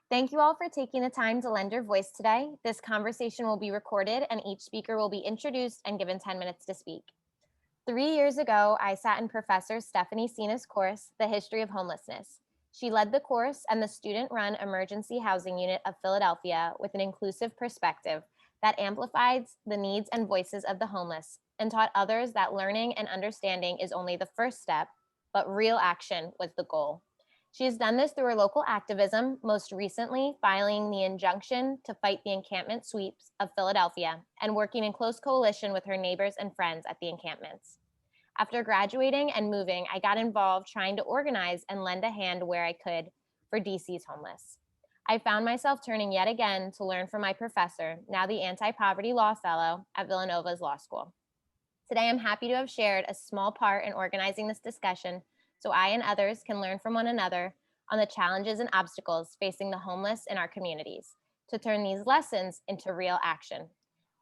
Thank you all for taking the time to lend your voice today. This conversation will be recorded and each speaker will be introduced and given 10 minutes to speak. 3 years ago, I sat in Professor Stephanie Sena's course, The History of Homelessness. She led the course and the student-run emergency housing unit of Philadelphia with an inclusive perspective that amplifies the needs and voices of the homeless and taught others that learning and understanding is only the first step, but real action was the goal. She has done this through her local activism, most recently filing the injunction to fight the encampment sweeps of Philadelphia and working in close coalition with her neighbors and friends at the encampments. After graduating and moving, I got involved trying to organize and lend a hand where I could for DC's homeless. I found myself turning yet again to learn from my professor, now the anti-poverty law fellow at Villanova's law school. Today, I'm happy to have shared a small part in organizing this discussion so I and others can learn from one another on the challenges and obstacles facing the homeless in our communities to turn these lessons into real action.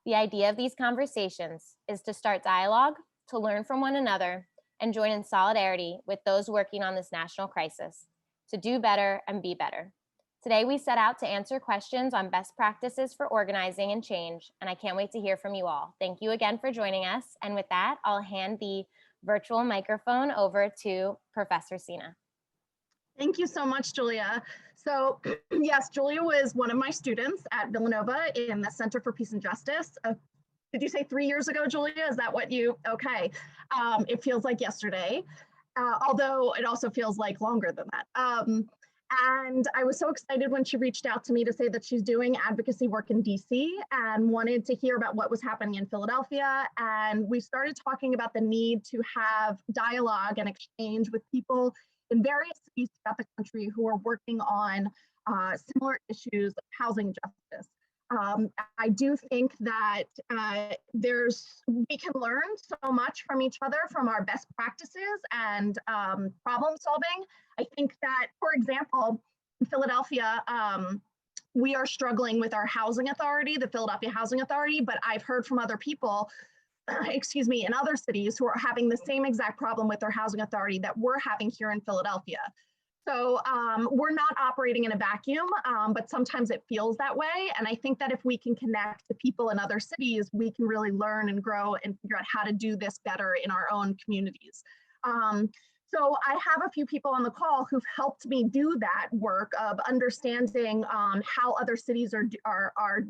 The idea of these conversations is to start dialogue, to learn from one another, and join in solidarity with those working on this national crisis to do better and be better. Today, we set out to answer questions on best practices for organizing and change, and I can't wait to hear from you all. Thank you again for joining us. And with that, I'll hand the virtual microphone over to Professor Sena. Thank you so much, Julia. So yes, Julia was one of my students at Villanova in the Center for Peace and Justice. Did you say 3 years ago, Julia? Is that what you, okay. It feels like yesterday, although it also feels like longer than that. And I was so excited when she reached out to me to say that she's doing advocacy work in DC and wanted to hear about what was happening in Philadelphia. And we started talking about the need to have dialogue and exchange with people in various cities throughout the country who are working on similar issues of housing justice. I do think that we can learn so much from each other, from our best practices and problem solving. I think that, for example, in Philadelphia, we are struggling with our housing authority, the Philadelphia Housing Authority, but I've heard from other people, excuse me, in other cities who are having the same exact problem with their housing authority that we're having here in Philadelphia. So we're not operating in a vacuum, but sometimes it feels that way. And I think that if we can connect to people in other cities, we can really learn and grow and figure out how to do this better in our own communities. So I have a few people on the call who've helped me do that work of understanding how other cities are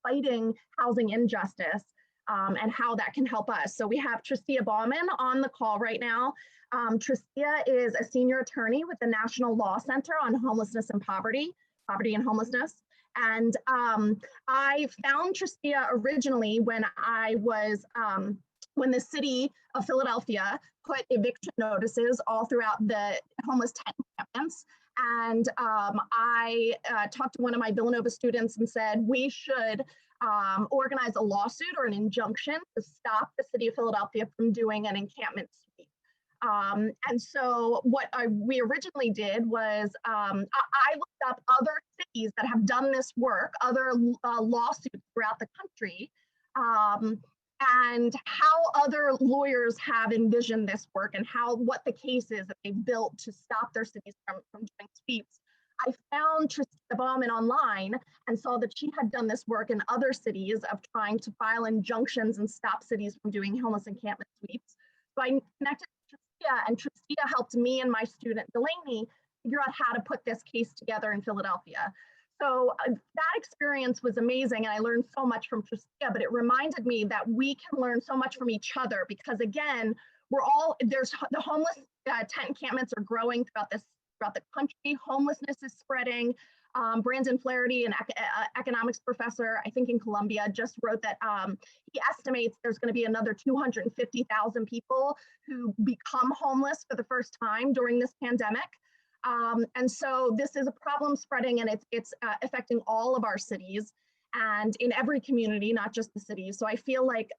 fighting housing injustice and how that can help us. So we have Tristia Bauman on the call right now. Tristia is a senior attorney with the National Law Center on Homelessness and Poverty and Homelessness. And I found Tristia originally when when the city of Philadelphia put eviction notices all throughout the homeless tent encampments. And I talked to one of my Villanova students and said, we should organize a lawsuit or an injunction to stop the city of Philadelphia from doing an encampment sweep. And so what we originally did was I looked up other cities that have done this work, other lawsuits throughout the country, and how other lawyers have envisioned this work and what the case is that they've built to stop their cities from doing sweeps. I found Tristia Bauman online and saw that she had done this work in other cities of trying to file injunctions and stop cities from doing homeless encampment sweeps. So I connected with Tristia, and Tristia helped me and my student Delaney figure out how to put this case together in Philadelphia. So that experience was amazing, and I learned so much from Tristia, but it reminded me that we can learn so much from each other because, again, the homeless tent encampments are growing throughout the country. Homelessness is spreading. Brandon Flaherty, an economics professor, I think in Columbia, just wrote that he estimates there's going to be another 250,000 people who become homeless for the first time during this pandemic. And so this is a problem spreading, and it's affecting all of our cities and in every community, not just the cities. So I feel like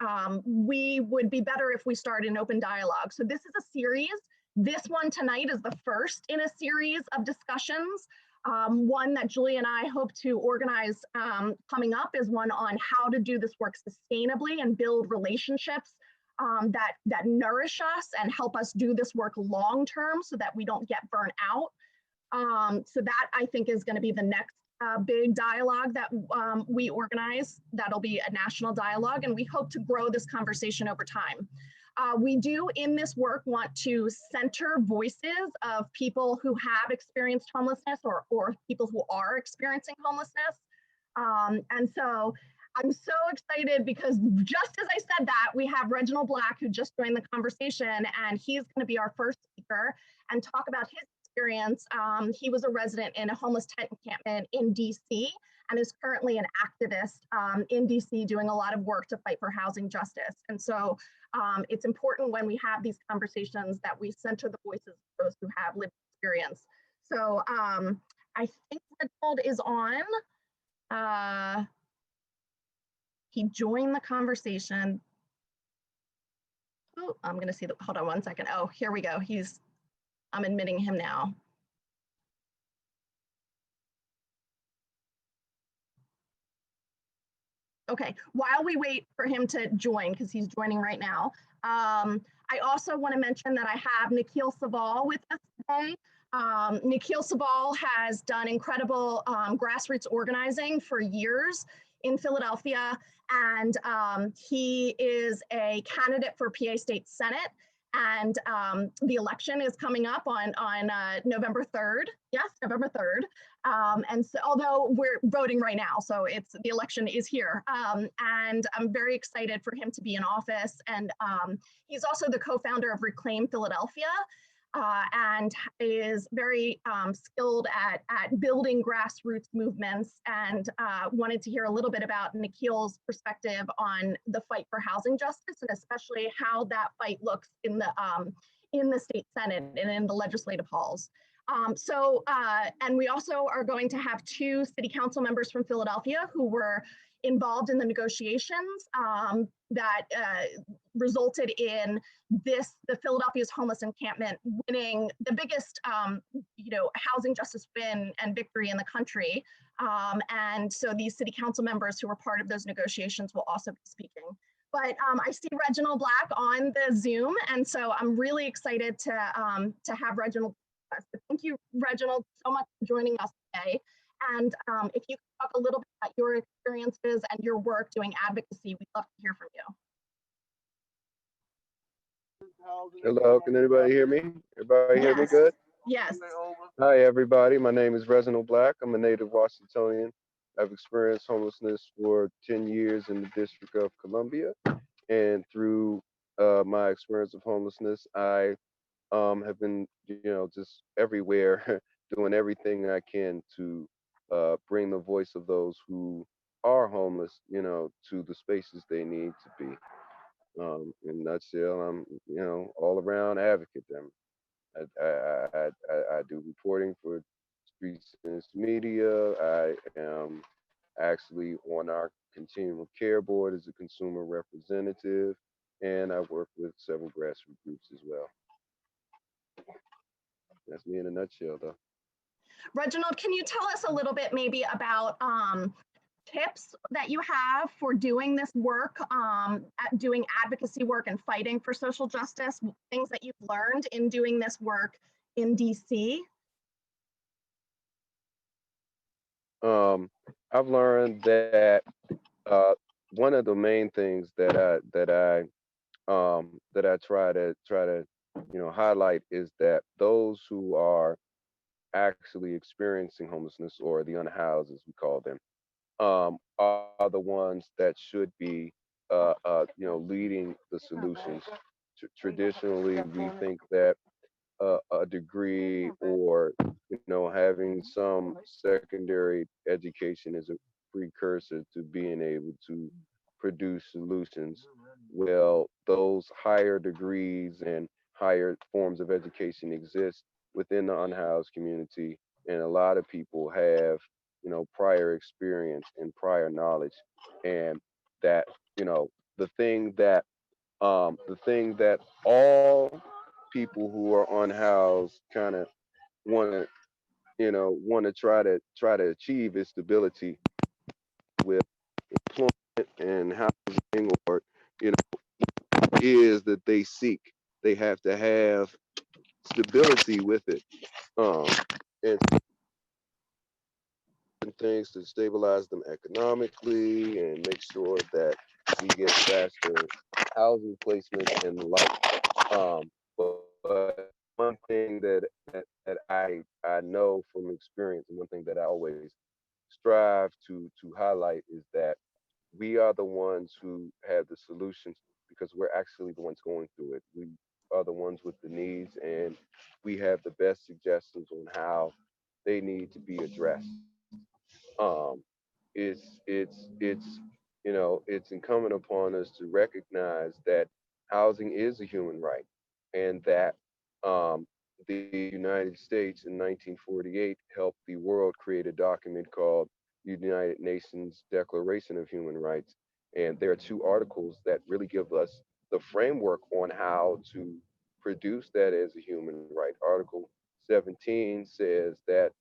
we would be better if we started an open dialogue. So this is a series. This one tonight is the first in a series of discussions. One that Julie and I hope to organize coming up is one on how to do this work sustainably and build relationships that nourish us and help us do this work long term so that we don't get burnt out. So that I think is going to be the next big dialogue that we organize. That'll be a national dialogue, and we hope to grow this conversation over time. We do in this work want to center voices of people who have experienced homelessness or people who are experiencing homelessness. And so I'm so excited because just as I said that, we have Reginald Black, who just joined the conversation, and he's going to be our first speaker and talk about his experience. He was a resident in a homeless tent encampment in DC and is currently an activist in DC doing a lot of work to fight for housing justice. And so it's important when we have these conversations that we center the voices of those who have lived experience. So I think Reginald is on. He joined the conversation. Oh, I'm gonna see hold on one second. Oh, here we go. I'm admitting him now. Okay, while we wait for him to join, because he's joining right now, I also want to mention that I have Nikil Saval with us today. Nikil Saval has done incredible grassroots organizing for years in Philadelphia, and he is a candidate for PA State Senate. And the election is coming up on November 3rd. Yes, November 3rd. And so, although we're voting right now, so the election is here. And I'm very excited for him to be in office. And he's also the co-founder of Reclaim Philadelphia, and is very skilled at building grassroots movements, and wanted to hear a little bit about Nikil's perspective on the fight for housing justice, and especially how that fight looks in the state Senate and in the legislative halls. And we also are going to have 2 city council members from Philadelphia who were involved in the negotiations that resulted in the Philadelphia's homeless encampment winning the biggest, housing justice win and victory in the country. And so these city council members who were part of those negotiations will also be speaking. But I see Reginald Black on the Zoom, and so I'm really excited to have Reginald. So thank you, Reginald, so much for joining us today. And if you could talk a little bit about your experiences and your work doing advocacy, we'd love to hear from you. Hello, can anybody hear me? Everybody hear me good? Yes. Hi, everybody. My name is Reginald Black. I'm a native Washingtonian. I've experienced homelessness for 10 years in the District of Columbia. And through my experience of homelessness, I have been, just everywhere doing everything I can to bring the voice of those who are homeless, to the spaces they need to be. In a nutshell, I'm, all around advocate. I do reporting for Streets Media. I am actually on our continuum care board as a consumer representative, and I work with several grassroots groups as well. That's me in a nutshell, though. Reginald, can you tell us a little bit maybe about tips that you have for doing this work, doing advocacy work and fighting for social justice, things that you've learned in doing this work in DC? I've learned that one of the main things that I try to highlight is that those who are actually experiencing homelessness, or the unhoused as we call them, are the ones that should be leading the solutions. Traditionally, we think that a degree or having some secondary education is a precursor to being able to produce solutions. Well, those higher degrees and higher forms of education exist within the unhoused community, and a lot of people have prior experience and prior knowledge, and that the thing that all people who are unhoused kind of want to try to achieve is stability with employment and housing, or is that they seek. They have to have stability with it, and things to stabilize them economically and make sure that we get faster housing placement and the like. But one thing that I know from experience, and one thing that I always strive to highlight is that we are the ones who have the solutions because we're actually the ones going through it. We are the ones with the needs, and we have the best suggestions on how they need to be addressed. Um, it's incumbent upon us to recognize that housing is a human right, and that um, the United States in 1948 helped the world create a document called the United Nations Declaration of Human Rights. And there are two articles that really give us the framework on how to produce that as a human right. Article 17 says that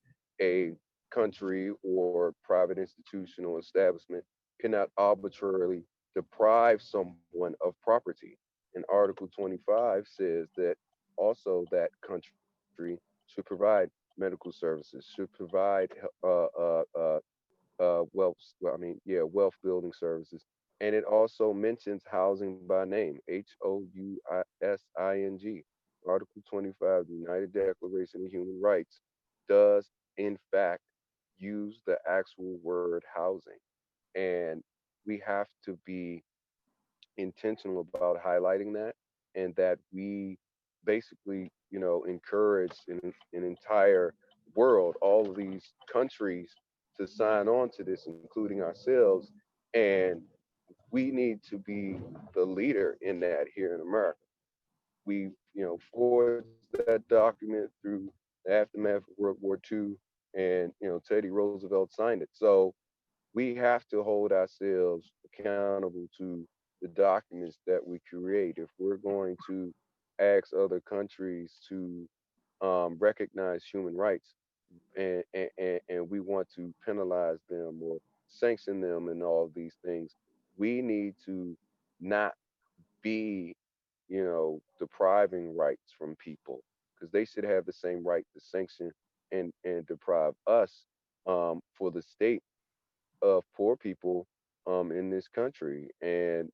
a country or private institution or establishment cannot arbitrarily deprive someone of property. And Article 25 says that also that country should provide medical services, should provide wealth building services. And it also mentions housing by name, HOUSING. Article 25, the United Declaration of Human Rights, does in fact use the actual word housing. And we have to be intentional about highlighting that, and that we basically, encourage an entire world, all of these countries to sign on to this, including ourselves. And we need to be the leader in that here in America. We, forged that document through the aftermath of World War II, and Teddy Roosevelt signed it. So we have to hold ourselves accountable to the documents that we create if we're going to ask other countries to recognize human rights, and we want to penalize them or sanction them and all of these things. We need to not be, depriving rights from people, because they should have the same right to sanction and deprive us, for the state of poor people in this country. And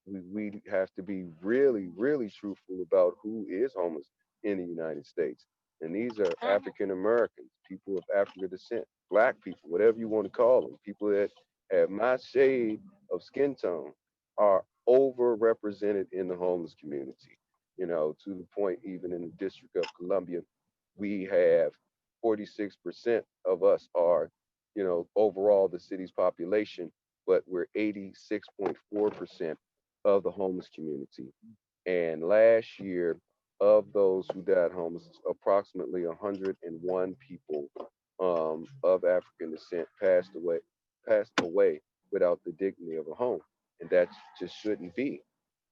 we have to be really, really truthful about who is homeless in the United States. And these are African Americans, people of African descent, Black people, whatever you want to call them, people that have my shade of skin tone are overrepresented in the homeless community. To the point, even in the District of Columbia, we have 46% of us are, overall the city's population, but we're 86.4% of the homeless community. And last year, of those who died homeless, approximately 101 people of African descent passed away without the dignity of a home, and that just shouldn't be.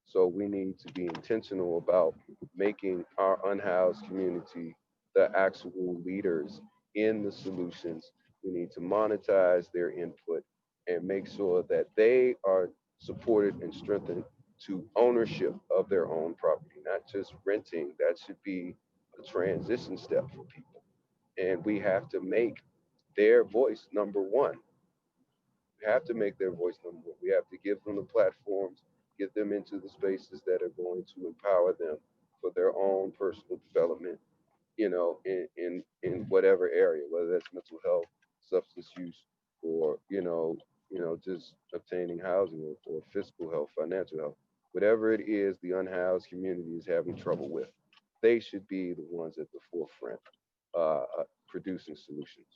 So we need to be intentional about making our unhoused community the actual leaders in the solutions. We need to monetize their input and make sure that they are supported and strengthened to ownership of their own property, not just renting. That should be a transition step for people. And we have to make their voice number one. We have to make their voice number one. We have to give them the platforms, get them into the spaces that are going to empower them for their own personal development, in whatever area, whether that's mental health, substance use, or just obtaining housing, or physical health, financial health, whatever it is the unhoused community is having trouble with. They should be the ones at the forefront, producing solutions.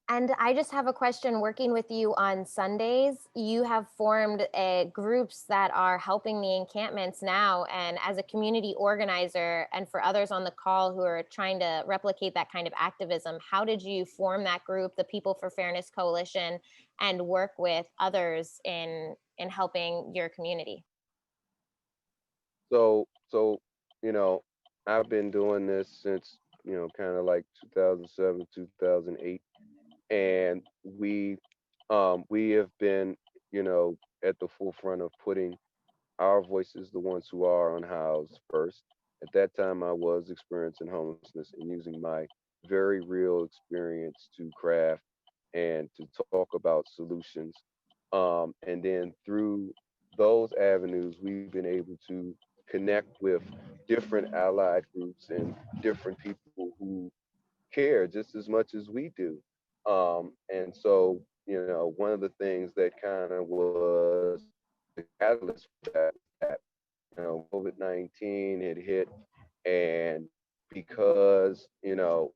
And I just have a question. Working with you on Sundays, you have formed groups that are helping the encampments now. And as a community organizer, and for others on the call who are trying to replicate that kind of activism, how did you form that group, the People for Fairness Coalition, and work with others in helping your community? So I've been doing this since kind of like 2007, 2008, and we have been at the forefront of putting our voices, the ones who are unhoused, first. At that time, I was experiencing homelessness and using my very real experience to craft talk about solutions. And then through those avenues, we've been able to connect with different allied groups and different people who care just as much as we do. And so, you know, one of the things that kind of was the catalyst for that, you know, COVID-19 had hit, and because, you know,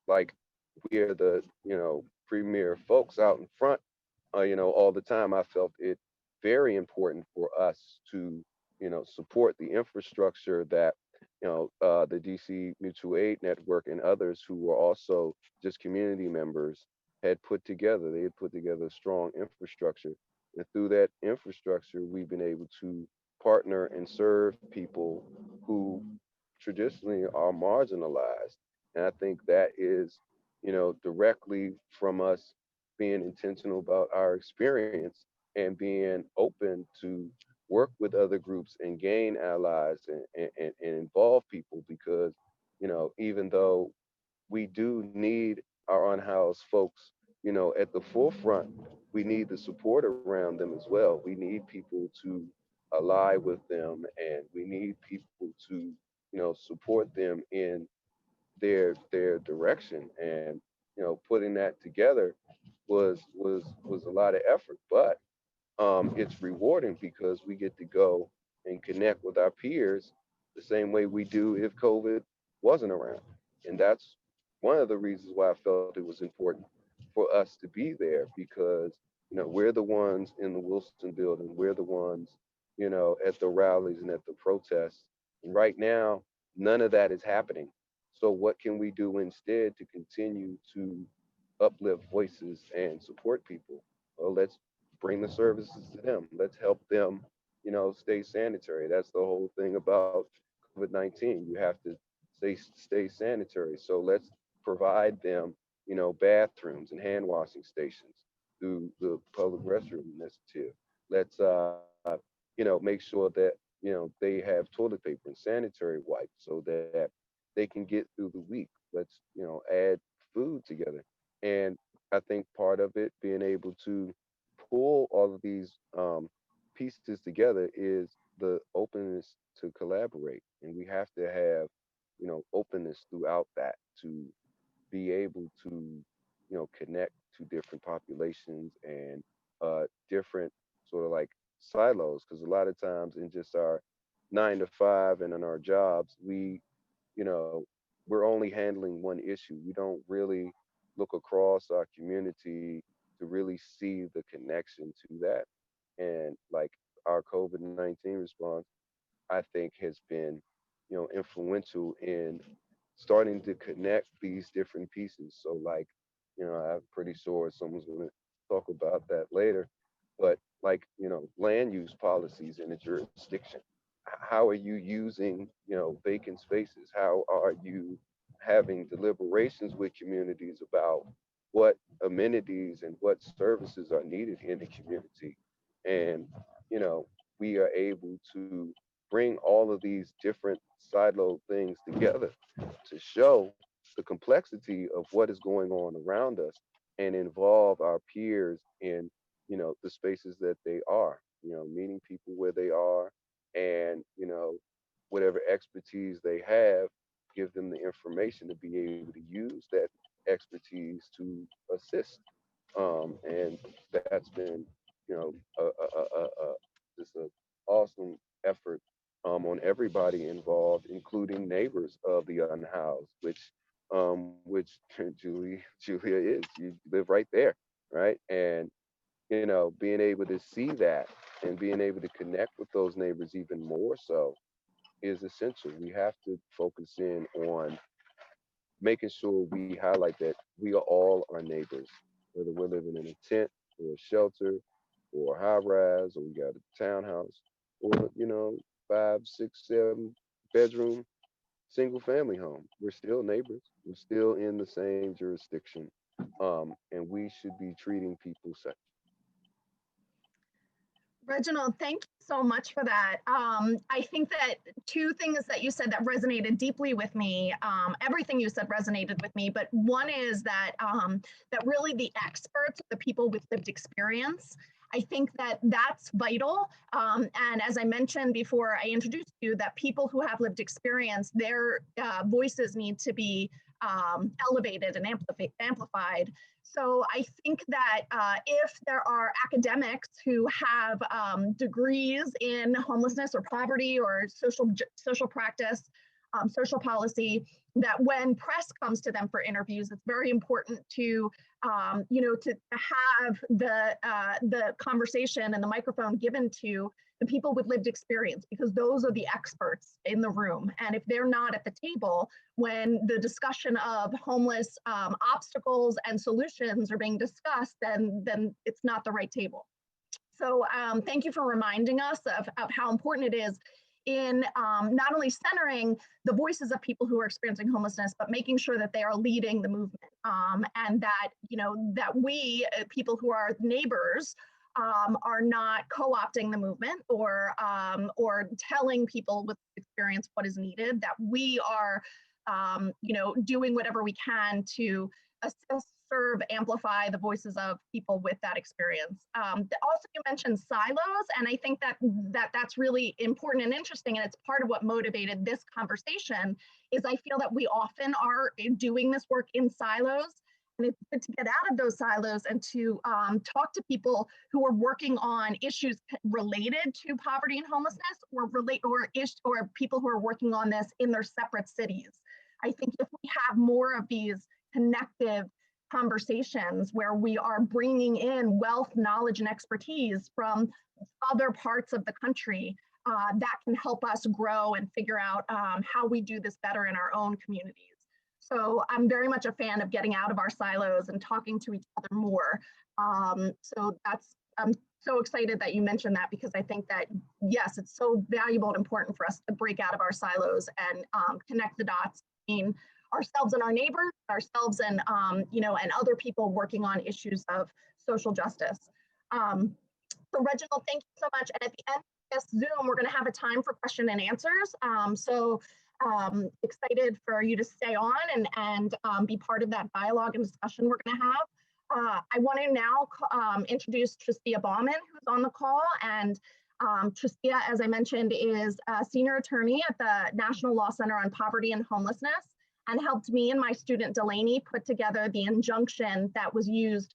like we are the, you know, premier folks out in front, you know, all the time, I felt it very important for us to, you know, support the infrastructure that, you know, the DC Mutual Aid Network and others who were also just community members had put together. They had put together a strong infrastructure. And through that infrastructure, we've been able to partner and serve people who traditionally are marginalized. And I think that is, you know, directly from us being intentional about our experience and being open to work with other groups and gain allies and involve people because, you know, even though we do need our unhoused folks, you know, at the forefront, we need the support around them as well. We need people to ally with them, and we need people to, you know, support them in their direction. And, you know, putting that together was a lot of effort, but it's rewarding because we get to go and connect with our peers the same way we do if COVID wasn't around. And that's one of the reasons why I felt it was important for us to be there because, you know, we're the ones in the Wilson building, we're the ones, you know, at the rallies and at the protests. And right now, none of that is happening. So what can we do instead to continue to uplift voices and support people? Well, let's bring the services to them. Let's help them, you know, stay sanitary. That's the whole thing about COVID-19. You have to stay sanitary. So let's provide them, you know, bathrooms and hand washing stations through the public restroom initiative. Let's, you know, make sure that, you know, they have toilet paper and sanitary wipes so that they can get through the week. Let's, you know, add food together. And I think part of it being able to pull all of these pieces together is the openness to collaborate. And we have to have, you know, openness throughout that to be able to, you know, connect to different populations and different sort of like silos. Because a lot of times in just our 9 to 5 and in our jobs, you know, we're only handling one issue. We don't really look across our community to really see the connection to that. And like our COVID-19 response, I think has been, you know, influential in starting to connect these different pieces. So like, you know, I'm pretty sure someone's going to talk about that later, but like, you know, land use policies in a jurisdiction. How are you using, you know, vacant spaces? How are you having deliberations with communities about what amenities and what services are needed in the community? And, you know, we are able to bring all of these different siloed things together to show the complexity of what is going on around us and involve our peers in, you know, the spaces that they are, you know, meeting people where they are and, you know, whatever expertise they have, give them the information to be able to use that expertise to assist. And that's been, you know, just an awesome effort on everybody involved, including neighbors of the unhoused, which Julia is. You live right there, right? And you know, being able to see that and being able to connect with those neighbors even more so is essential. We have to focus in on making sure we highlight that we are all our neighbors, whether we're living in a tent or a shelter or a high rise or we got a townhouse or, you know, 5, 6, 7 bedroom single family home. We're still neighbors. We're still in the same jurisdiction. And we should be treating people Reginald, thank you so much for that. I think that two things that you said that resonated deeply with me. Everything you said resonated with me, but one is that that really the experts, the people with lived experience. I think that that's vital. And as I mentioned before, I introduced you that people who have lived experience, their voices need to be elevated and amplified. So I think that if there are academics who have degrees in homelessness or poverty or social practice, social policy, that when press comes to them for interviews, it's very important to, to have the conversation and the microphone given to the people with lived experience, because those are the experts in the room. And if they're not at the table when the discussion of homeless obstacles and solutions are being discussed, then it's not the right table. So thank you for reminding us of how important it is in not only centering the voices of people who are experiencing homelessness, but making sure that they are leading the movement, and that, that we, people who are neighbors, are not co-opting the movement or telling people with experience what is needed, that we are, doing whatever we can to assist, serve, amplify the voices of people with that experience. Also, you mentioned silos, and I think that's really important and interesting, and it's part of what motivated this conversation, is I feel that we often are doing this work in silos, and it's good to get out of those silos and to talk to people who are working on issues related to poverty and homelessness, or people who are working on this in their separate cities. I think if we have more of these connective conversations where we are bringing in wealth, knowledge, and expertise from other parts of the country, that can help us grow and figure out how we do this better in our own communities. So I'm very much a fan of getting out of our silos and talking to each other more. I'm so excited that you mentioned that, because I think that, yes, it's so valuable and important for us to break out of our silos and connect the dots between ourselves and our neighbors, ourselves and and other people working on issues of social justice. So Reginald, thank you so much. And at the end of this Zoom, we're going to have a time for question and answers. Excited for you to stay on and be part of that dialogue and discussion we're going to have. I want to now introduce Tristia Bauman, who's on the call. And Tristia, as I mentioned, is a senior attorney at the National Law Center on Poverty and Homelessness, and helped me and my student Delaney put together the injunction that was used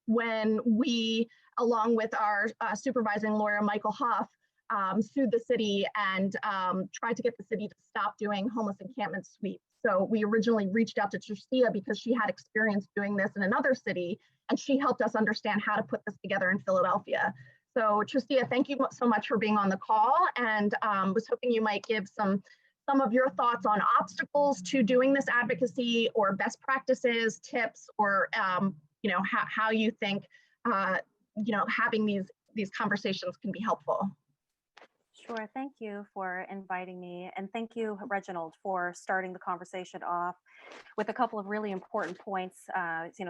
when we, along with our supervising lawyer, Michael Huff, sued the city and tried to get the city to stop doing homeless encampment sweeps. So we originally reached out to Tristia because she had experience doing this in another city, and she helped us understand how to put this together in Philadelphia. So Tristia, thank you so much for being on the call, and was hoping you might give some of your thoughts on obstacles to doing this advocacy, or best practices, tips, or how you think having these conversations can be helpful. Sure. Thank you for inviting me. And thank you, Reginald, for starting the conversation off with a couple of really important points.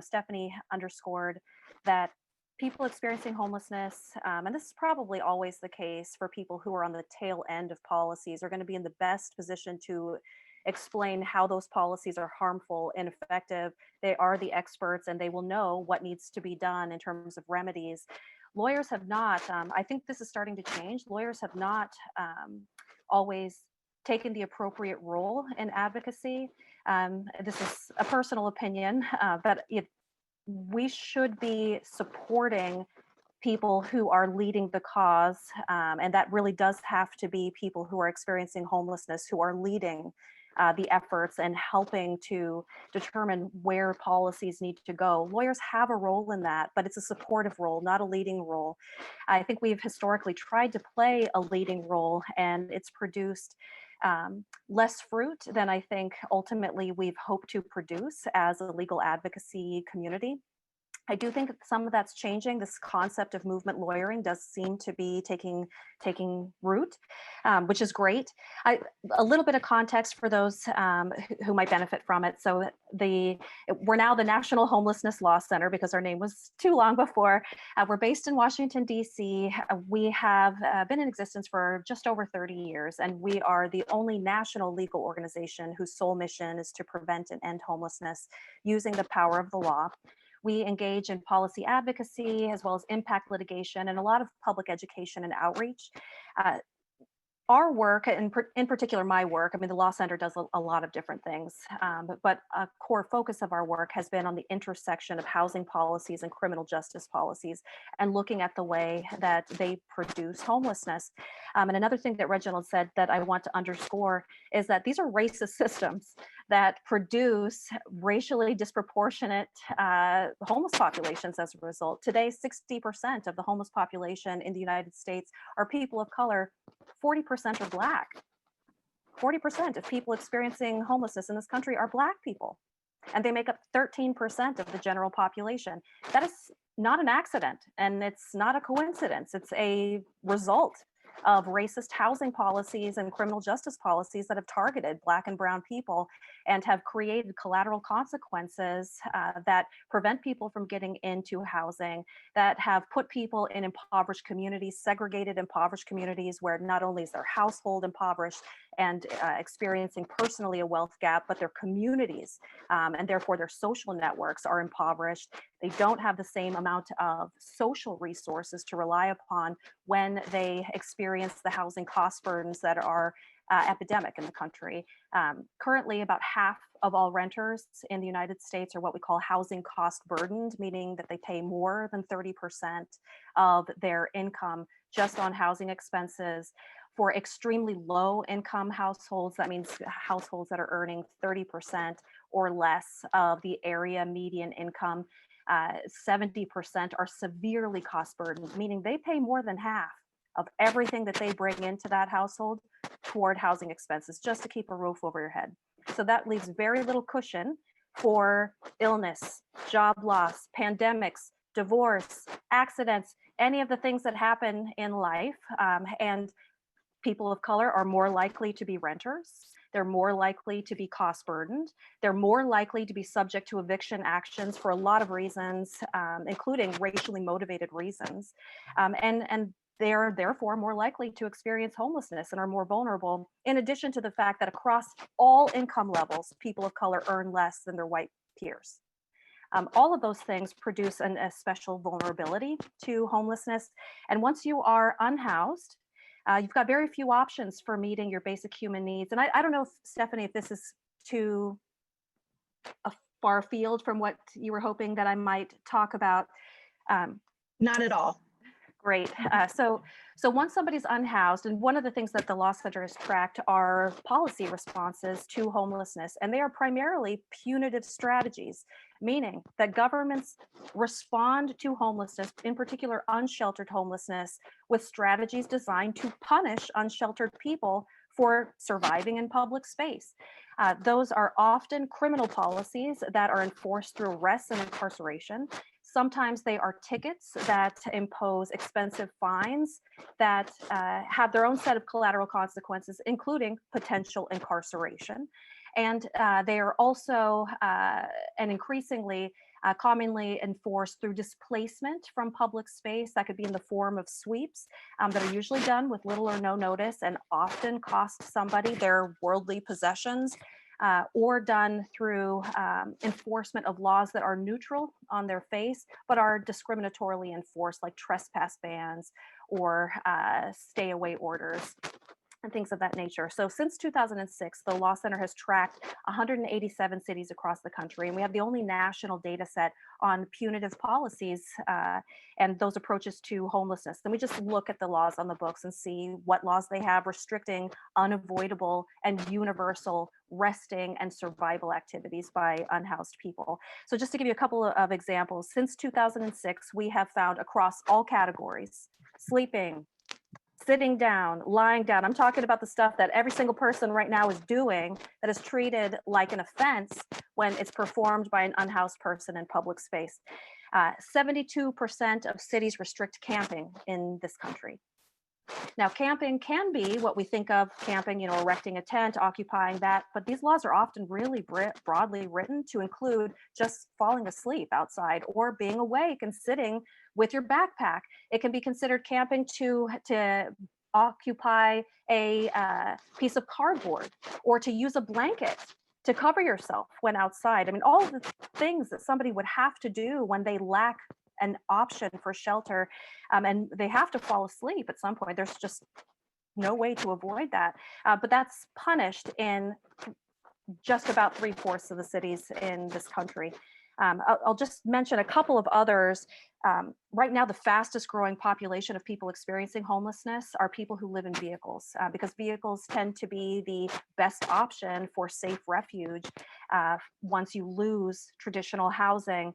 Stephanie underscored that people experiencing homelessness, and this is probably always the case for people who are on the tail end of policies, are going to be in the best position to explain how those policies are harmful, ineffective. They are the experts, and they will know what needs to be done in terms of remedies. Lawyers have not, I think this is starting to change, lawyers have not always taken the appropriate role in advocacy. This is a personal opinion, but we should be supporting people who are leading the cause, and that really does have to be people who are experiencing homelessness, who are leading the efforts and helping to determine where policies need to go. Lawyers have a role in that, but it's a supportive role, not a leading role. I think we've historically tried to play a leading role, and it's produced less fruit than I think ultimately we've hoped to produce as a legal advocacy community. I do think some of that's changing. This concept of movement lawyering does seem to be taking root, which is great. A little bit of context for those who might benefit from it. So we're now the National Homelessness Law Center because our name was too long before. We're based in Washington, D.C. We have been in existence for just over 30 years, and we are the only national legal organization whose sole mission is to prevent and end homelessness using the power of the law. We engage in policy advocacy as well as impact litigation and a lot of public education and outreach. Our work, in particular my work, I mean, the Law Center does a lot of different things, but a core focus of our work has been on the intersection of housing policies and criminal justice policies and looking at the way that they produce homelessness. And another thing that Reginald said that I want to underscore is that these are racist systems that produce racially disproportionate homeless populations as a result. Today, 60% of the homeless population in the United States are people of color, 40% are Black. 40% of people experiencing homelessness in this country are Black people, and they make up 13% of the general population. That is not an accident, and it's not a coincidence. It's a result of racist housing policies and criminal justice policies that have targeted Black and brown people and have created collateral consequences that prevent people from getting into housing, that have put people in impoverished communities, segregated impoverished communities, where not only is their household impoverished and experiencing personally a wealth gap, but their communities and therefore their social networks are impoverished. They don't have the same amount of social resources to rely upon when they experience the housing cost burdens that are epidemic in the country. Currently, about half of all renters in the United States are what we call housing cost burdened, meaning that they pay more than 30% of their income just on housing expenses. For extremely low income households, that means households that are earning 30% or less of the area median income, 70% are severely cost burdened, meaning they pay more than half of everything that they bring into that household toward housing expenses just to keep a roof over your head. So that leaves very little cushion for illness, job loss, pandemics, divorce, accidents, any of the things that happen in life. And people of color are more likely to be renters. They're more likely to be cost burdened. They're more likely to be subject to eviction actions for a lot of reasons, including racially motivated reasons. And they're therefore more likely to experience homelessness and are more vulnerable, in addition to the fact that across all income levels, people of color earn less than their white peers. All of those things produce a special vulnerability to homelessness. And once you are unhoused, you've got very few options for meeting your basic human needs. And I don't know, Stephanie, if this is too far afield from what you were hoping that I might talk about. Not at all. Great. So once somebody's unhoused, and one of the things that the Law Center has tracked are policy responses to homelessness, and they are primarily punitive strategies, meaning that governments respond to homelessness, in particular unsheltered homelessness, with strategies designed to punish unsheltered people for surviving in public space. Those are often criminal policies that are enforced through arrests and incarceration. Sometimes they are tickets that impose expensive fines that have their own set of collateral consequences, including potential incarceration. And they are also, and increasingly, commonly enforced through displacement from public space. That could be in the form of sweeps that are usually done with little or no notice and often cost somebody their worldly possessions, or done through enforcement of laws that are neutral on their face, but are discriminatorily enforced, like trespass bans or stay away orders and things of that nature. So since 2006, the Law Center has tracked 187 cities across the country, and we have the only national data set on punitive policies and those approaches to homelessness. Then we just look at the laws on the books and see what laws they have restricting unavoidable and universal resting and survival activities by unhoused people. So just to give you a couple of examples, since 2006, we have found across all categories, sleeping, sitting down, lying down. I'm talking about the stuff that every single person right now is doing that is treated like an offense when it's performed by an unhoused person in public space. 72% of cities restrict camping in this country. Now, camping can be what we think of camping, you know, erecting a tent, occupying that, but these laws are often really broadly written to include just falling asleep outside or being awake and sitting with your backpack. It can be considered camping to occupy a piece of cardboard or to use a blanket to cover yourself when outside. I mean, all the things that somebody would have to do when they lack an option for shelter, and they have to fall asleep at some point. There's just no way to avoid that. But that's punished in just about 3/4 of the cities in this country. I'll just mention a couple of others. Right now, the fastest growing population of people experiencing homelessness are people who live in vehicles, because vehicles tend to be the best option for safe refuge once you lose traditional housing.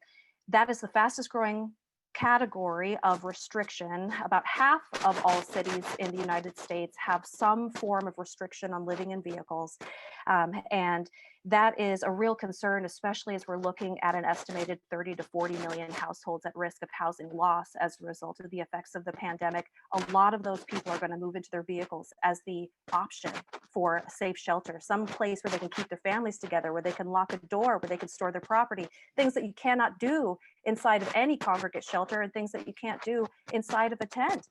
That is the fastest growing category of restriction. About half of all cities in the United States have some form of restriction on living in vehicles. And that is a real concern, especially as we're looking at an estimated 30 to 40 million households at risk of housing loss as a result of the effects of the pandemic. A lot of those people are going to move into their vehicles as the option for a safe shelter, some place where they can keep their families together, where they can lock a door, where they can store their property, things that you cannot do inside of any congregate shelter and things that you can't do inside of a tent.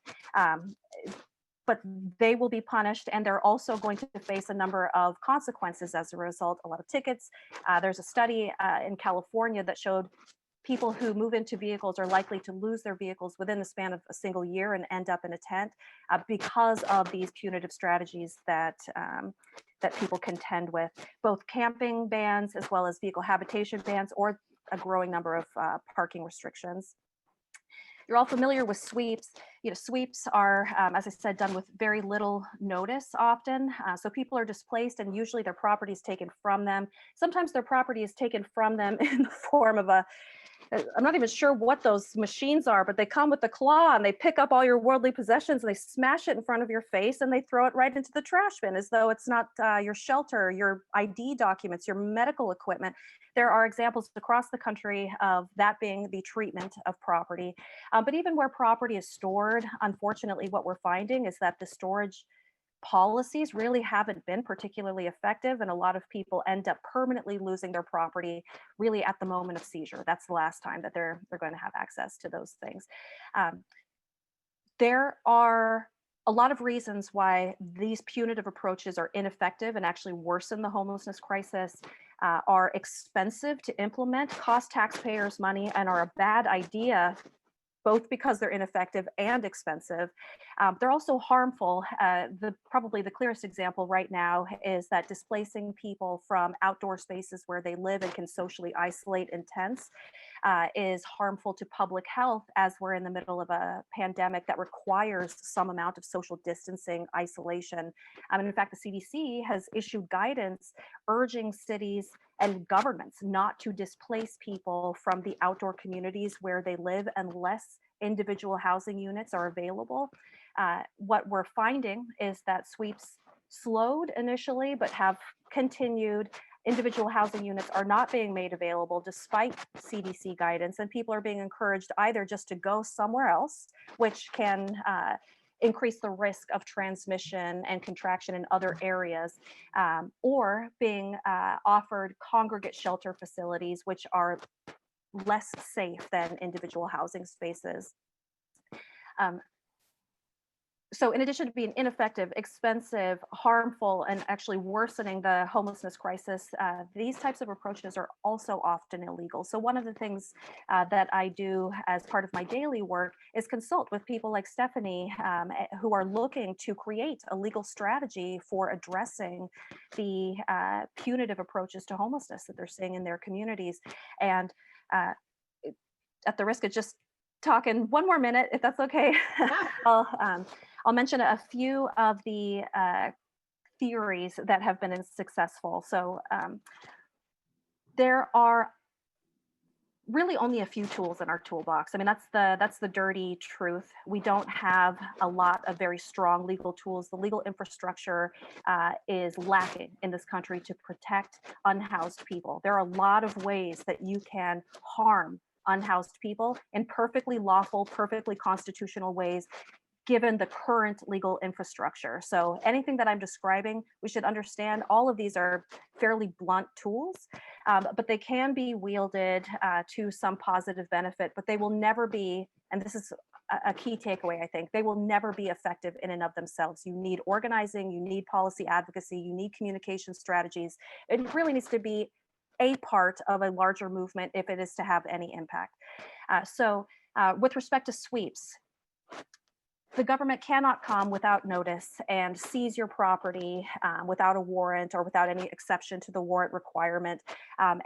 But they will be punished, and they're also going to face a number of consequences as a result, a lot of tickets. There's a study in California that showed people who move into vehicles are likely to lose their vehicles within the span of a single year and end up in a tent because of these punitive strategies that people contend with, both camping bans as well as vehicle habitation bans, or a growing number of parking restrictions. You're all familiar with sweeps. You know, sweeps are, as I said, done with very little notice often. So people are displaced and usually their property is taken from them. Sometimes their property is taken from them in the form of I'm not even sure what those machines are, but they come with the claw and they pick up all your worldly possessions and they smash it in front of your face and they throw it right into the trash bin as though it's not your shelter, your ID documents, your medical equipment. There are examples across the country of that being the treatment of property. But even where property is stored, unfortunately, what we're finding is that the storage policies really haven't been particularly effective, and a lot of people end up permanently losing their property really at the moment of seizure. That's the last time that they're going to have access to those things. There are a lot of reasons why these punitive approaches are ineffective and actually worsen the homelessness crisis, are expensive to implement, cost taxpayers money, and are a bad idea, both because they're ineffective and expensive. They're also harmful. Probably the clearest example right now is that displacing people from outdoor spaces where they live and can socially isolate in tents is harmful to public health, as we're in the middle of a pandemic that requires some amount of social distancing, isolation. And in fact, the CDC has issued guidance urging cities and governments not to displace people from the outdoor communities where they live unless individual housing units are available. What we're finding is that sweeps slowed initially, but have continued. Individual housing units are not being made available despite CDC guidance, and people are being encouraged either just to go somewhere else, which can increase the risk of transmission and contraction in other areas, or being offered congregate shelter facilities, which are less safe than individual housing spaces. So in addition to being ineffective, expensive, harmful, and actually worsening the homelessness crisis, these types of approaches are also often illegal. So one of the things that I do as part of my daily work is consult with people like Stephanie, who are looking to create a legal strategy for addressing the punitive approaches to homelessness that they're seeing in their communities. And at the risk of just talking one more minute, if that's okay, I'll mention a few of the theories that have been successful. So there are really only a few tools in our toolbox. I mean, that's the dirty truth. We don't have a lot of very strong legal tools. The legal infrastructure is lacking in this country to protect unhoused people. There are a lot of ways that you can harm unhoused people in perfectly lawful, perfectly constitutional ways, given the current legal infrastructure. So anything that I'm describing, we should understand all of these are fairly blunt tools, but they can be wielded to some positive benefit, but they will never be, and this is a key takeaway, I think, they will never be effective in and of themselves. You need organizing, you need policy advocacy, you need communication strategies. It really needs to be a part of a larger movement if it is to have any impact. With respect to sweeps, the government cannot come without notice and seize your property without a warrant or without any exception to the warrant requirement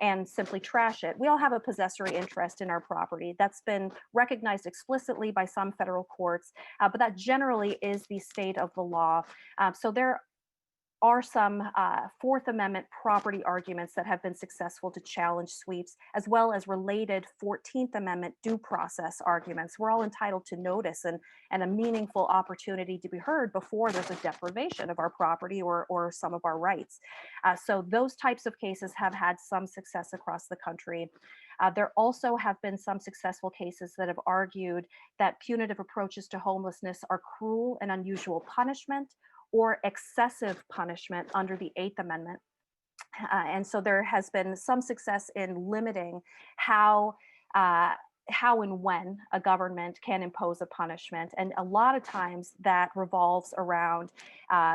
and simply trash it. We all have a possessory interest in our property. That's been recognized explicitly by some federal courts, but that generally is the state of the law. So there are some Fourth Amendment property arguments that have been successful to challenge sweeps, as well as related 14th Amendment due process arguments. We're all entitled to notice and a meaningful opportunity to be heard before there's a deprivation of our property or some of our rights. So those types of cases have had some success across the country. There also have been some successful cases that have argued that punitive approaches to homelessness are cruel and unusual punishment or excessive punishment under the 8th Amendment. And so there has been some success in limiting how and when a government can impose a punishment. And a lot of times that revolves around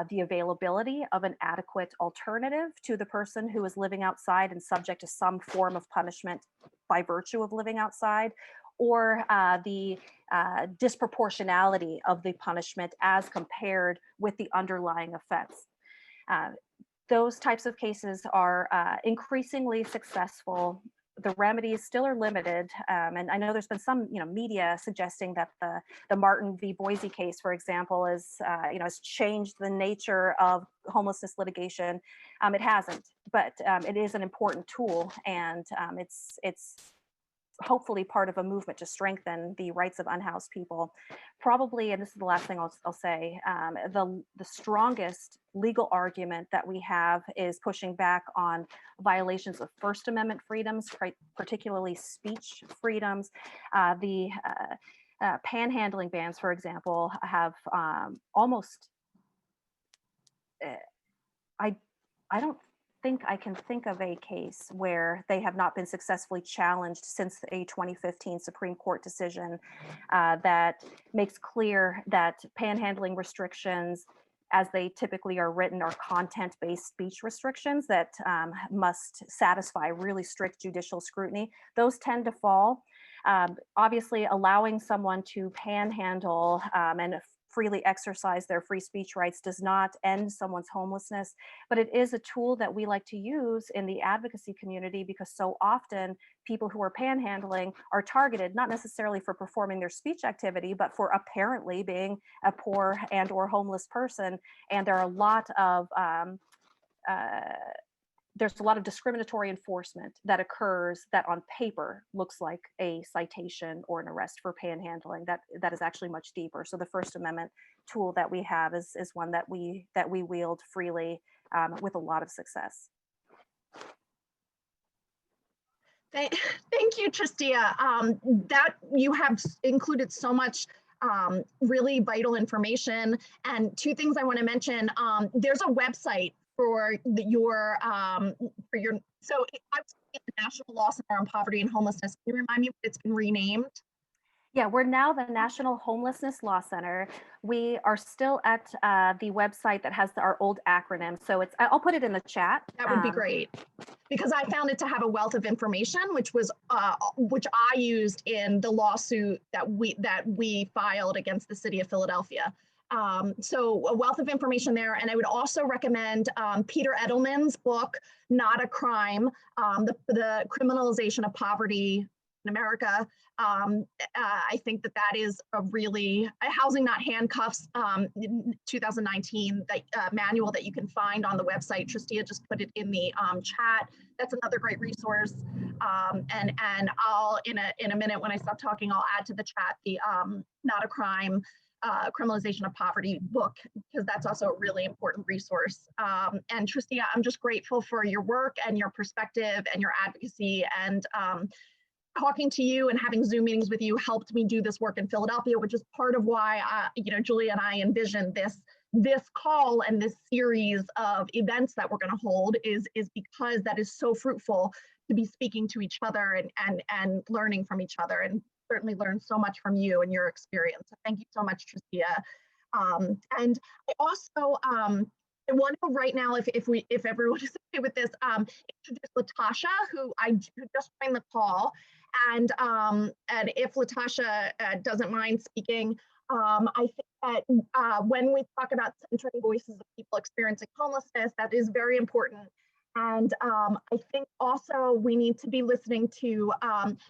the availability of an adequate alternative to the person who is living outside and subject to some form of punishment by virtue of living outside, or the disproportionality of the punishment as compared with the underlying offense. Those types of cases are increasingly successful. The remedies still are limited, and I know there's been some, media suggesting that the Martin v. Boise case, for example, is, has changed the nature of homelessness litigation. It hasn't, but it is an important tool, and it's hopefully part of a movement to strengthen the rights of unhoused people. Probably, and this is the last thing I'll say, the strongest legal argument that we have is pushing back on violations of First Amendment freedoms, particularly speech freedoms. The panhandling bans, for example, have almost, I don't think I can think of a case where they have not been successfully challenged since a 2015 Supreme Court decision that makes clear that panhandling restrictions, as they typically are written, are content-based speech restrictions that must satisfy really strict judicial scrutiny. Those tend to fall. Obviously, allowing someone to panhandle and freely exercise their free speech rights does not end someone's homelessness, but it is a tool that we like to use in the advocacy community because so often people who are panhandling are targeted, not necessarily for performing their speech activity, but for apparently being a poor and or homeless person. And there are a lot of there's a lot of discriminatory enforcement that occurs that on paper looks like a citation or an arrest for panhandling. That is actually much deeper. So the First Amendment tool that we have is one that we wield freely with a lot of success. Thank you, Tristia. That you have included so much really vital information. And two things I want to mention. There's a website for your so I was at the National Law Center on Poverty and Homelessness. Can you remind me what it's been renamed? Yeah, we're now the National Homelessness Law Center. We are still at the website that has our old acronym. So I'll put it in the chat. That would be great, because I found it to have a wealth of information, which I used in the lawsuit that we filed against the city of Philadelphia. So a wealth of information there. And I would also recommend Peter Edelman's book, Not a Crime, the criminalization of poverty in America. I think that is a really Housing Not Handcuffs 2019 manual that you can find on the website. Tristia just put it in the chat. That's another great resource. And I'll in a minute when I stop talking, I'll add to the chat the Not a Crime criminalization of poverty book, because that's also a really important resource. And Tristia, I'm just grateful for your work and your perspective and your advocacy. And talking to you and having Zoom meetings with you helped me do this work in Philadelphia, which is part of why, Julia and I envisioned this call and this series of events that we're going to hold is because that is so fruitful to be speaking to each other and learning from each other, and certainly learn so much from you and your experience. So thank you so much, Tristia. And I also I want to right now, if everyone is okay with this, introduce Latasha, who just joined the call, and if Latasha doesn't mind speaking, I think that when we talk about centering voices of people experiencing homelessness, that is very important. And I think also we need to be listening to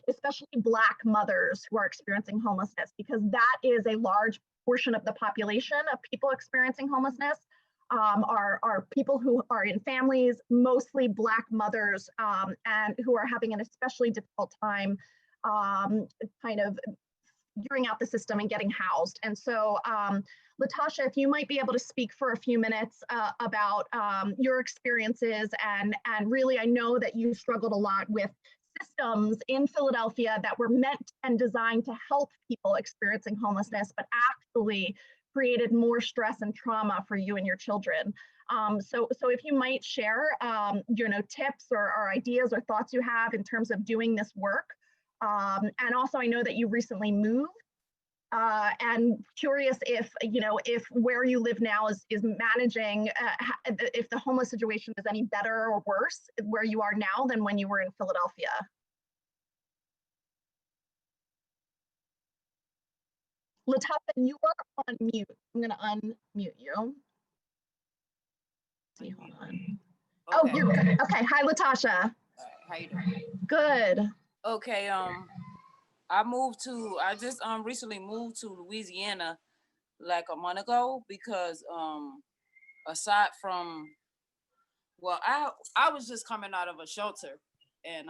especially Black mothers who are experiencing homelessness, because that is a large portion of the population of people experiencing homelessness. Are people who are in families, mostly Black mothers, and who are having an especially difficult time kind of figuring out the system and getting housed. And so, Latasha, if you might be able to speak for a few minutes about your experiences, and really, I know that you struggled a lot with systems in Philadelphia that were meant and designed to help people experiencing homelessness, but actually created more stress and trauma for you and your children. So if you might share, tips or ideas or thoughts you have in terms of doing this work. And also, I know that you recently moved, and curious if where you live now is managing, if the homeless situation is any better or worse where you are now than when you were in Philadelphia. Latasha, you are on mute. I'm going to unmute you. See, hold on. Okay. Oh, you're good. Okay. Hi, Latasha. All right. How you doing? Good. Okay. I just recently moved to Louisiana like a month ago because aside from, well, I was just coming out of a shelter, and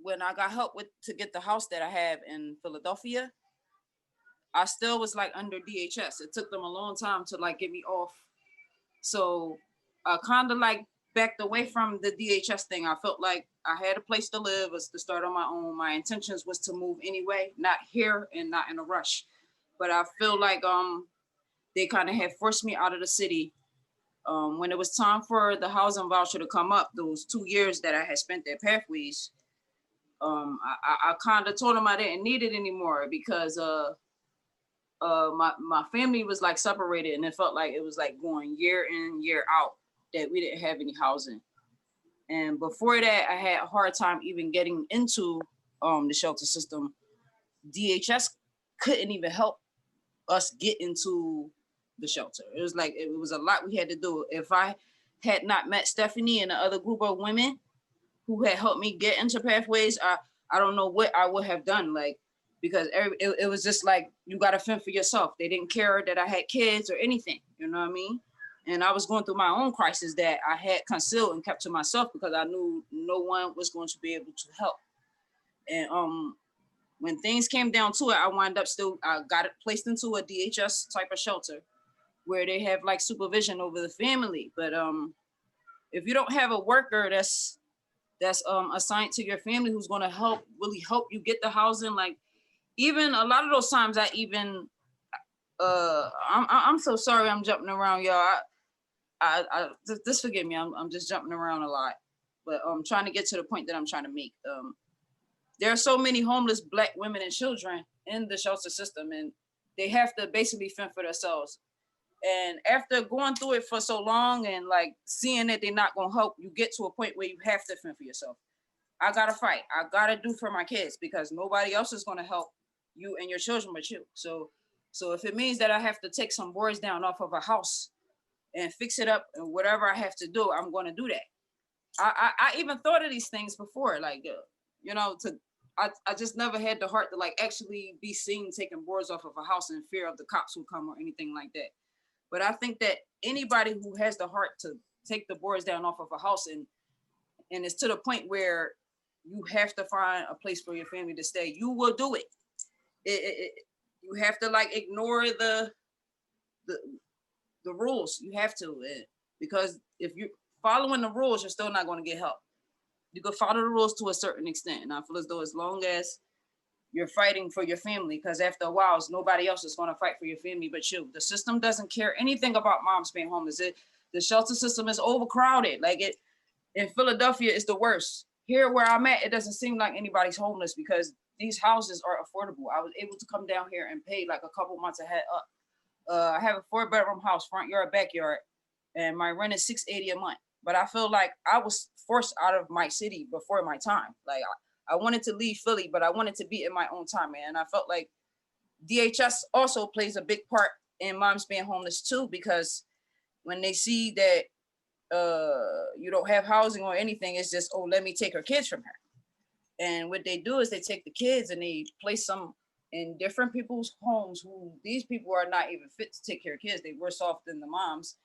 when I got help to get the house that I have in Philadelphia, I still was like under DHS. It took them a long time to like get me off. So I kind of like backed away from the DHS thing. I felt like I had a place to live, was to start on my own. My intentions was to move anyway, not here and not in a rush. But I feel like they kind of had forced me out of the city. When it was time for the housing voucher to come up, those 2 years that I had spent at Pathways, I kind of told them I didn't need it anymore because my family was like separated, and it felt like it was like going year in, year out that we didn't have any housing. And before that, I had a hard time even getting into the shelter system. DHS couldn't even help us get into the shelter. It was like, it was a lot we had to do. If I had not met Stephanie and the other group of women who had helped me get into Pathways, I don't know what I would have done. Like, because it was just like, you got to fend for yourself. They didn't care that I had kids or anything, you know what I mean? And I was going through my own crisis that I had concealed and kept to myself because I knew no one was going to be able to help. And when things came down to it, I wound up I got it placed into a DHS type of shelter where they have like supervision over the family. But if you don't have a worker that's assigned to your family who's going to really help you get the housing, like even a lot of those times I even, I'm so sorry I'm jumping around, y'all. I just forgive me, I'm just jumping around a lot, but I'm trying to get to the point that I'm trying to make. There are so many homeless Black women and children in the shelter system, and they have to basically fend for themselves. And after going through it for so long and like seeing that they're not gonna help, you get to a point where you have to fend for yourself. I gotta fight. I gotta do for my kids because nobody else is gonna help you and your children but you. So if it means that I have to take some boards down off of a house and fix it up and whatever I have to do, I'm gonna do that. I even thought of these things before, like I just never had the heart to like actually be seen taking boards off of a house in fear of the cops will come or anything like that. But I think that anybody who has the heart to take the boards down off of a house and it's to the point where you have to find a place for your family to stay, you will do it. You have to like ignore the rules. You have to, because if you're following the rules, you're still not going to get help. you could follow the rules to a certain extent. And I feel as though as long as you're fighting for your family, because after a while, nobody else is going to fight for your family but you. The system doesn't care anything about moms being homeless. The shelter system is overcrowded. Like it in Philadelphia is the worst. Here where I'm at, it doesn't seem like anybody's homeless because these houses are affordable. I was able to come down here and pay like a couple months ahead up. I have a 4-bedroom house, front yard, backyard, and my rent is $680 a month. But I feel like I was forced out of my city before my time. Like I wanted to leave Philly, but I wanted to be in my own time, man. And I felt like DHS also plays a big part in moms being homeless too, because when they see that you don't have housing or anything, it's just, oh, let me take her kids from her. And what they do is they take the kids and they place them in different people's homes who these people are not even fit to take care of kids. They worse off than the moms.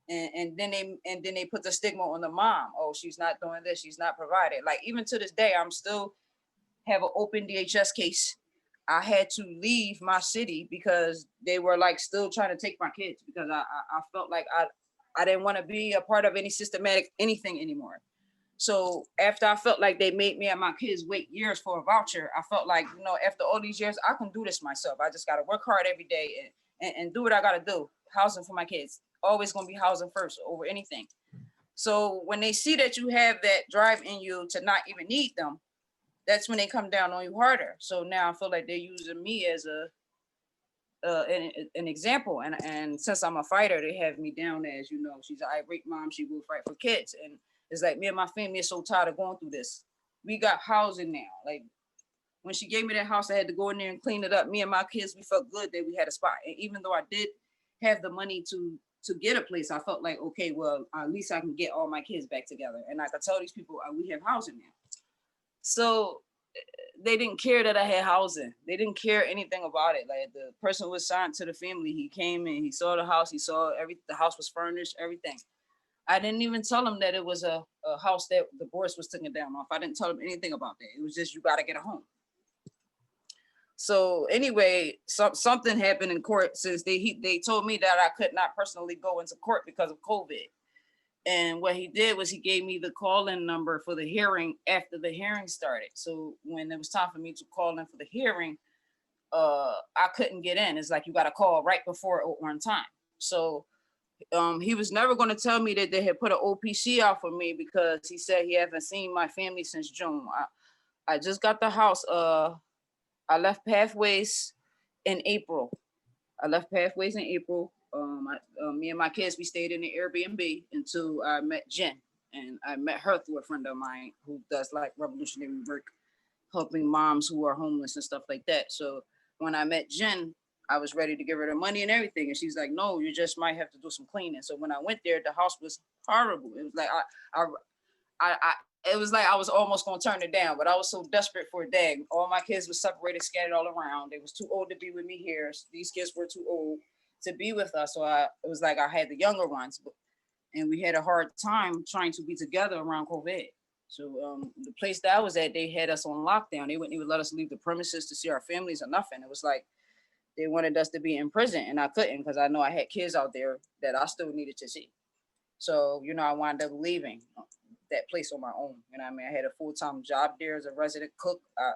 And then they put the stigma on the mom. Oh, she's not doing this, she's not provided. Like even to this day, I'm still have an open DHS case. I had to leave my city because they were like still trying to take my kids because I felt like I didn't want to be a part of any systematic anything anymore. So after I felt like they made me and my kids wait years for a voucher, I felt like, you know, after all these years, I can do this myself. I just got to work hard every day and do what I got to do. Housing for my kids. Always going to be housing first over anything. So when they see that you have that drive in you to not even need them, that's when they come down on you harder. So now I feel like they're using me as an example. And since I'm a fighter, they have me down as, you know, she's an irate mom. She will fight for kids. And it's like me and my family are so tired of going through this. We got housing now. Like when she gave me that house, I had to go in there and clean it up. Me and my kids, we felt good that we had a spot. And even though I did have the money to get a place, I felt like, okay, well, at least I can get all my kids back together. And I could tell these people, we have housing now. So they didn't care that I had housing. They didn't care anything about it. Like the person who was signed to the family, he came and he saw the house. He saw the house was furnished, everything. I didn't even tell him that it was a house that the boards was taken down off. I didn't tell him anything about that. It was just, you got to get a home. So anyway, something happened in court since they told me that I could not personally go into court because of COVID. And what he did was he gave me the call-in number for the hearing after the hearing started. So when it was time for me to call in for the hearing, I couldn't get in. It's like, you got to call right before or on time. So he was never going to tell me that they had put an OPC out for me because he said he haven't seen my family since June. I just got the house. I left Pathways in April. Me and my kids, we stayed in the Airbnb until I met Jen. And I met her through a friend of mine who does like revolutionary work, helping moms who are homeless and stuff like that. So when I met Jen, I was ready to give her the money and everything. And she's like, no, you just might have to do some cleaning. So when I went there, the house was horrible. It was like, it was like I was almost going to turn it down, but I was so desperate for a dag. All my kids were separated, scattered all around. They was too old to be with me here. These kids were too old to be with us. So it was like I had the younger ones, and we had a hard time trying to be together around COVID. So the place that I was at, they had us on lockdown. They wouldn't even let us leave the premises to see our families or nothing. It was like they wanted us to be in prison, and I couldn't because I know I had kids out there that I still needed to see. So, you know, I wound up leaving that place on my own. You know what I mean? I had a full-time job there as a resident cook. I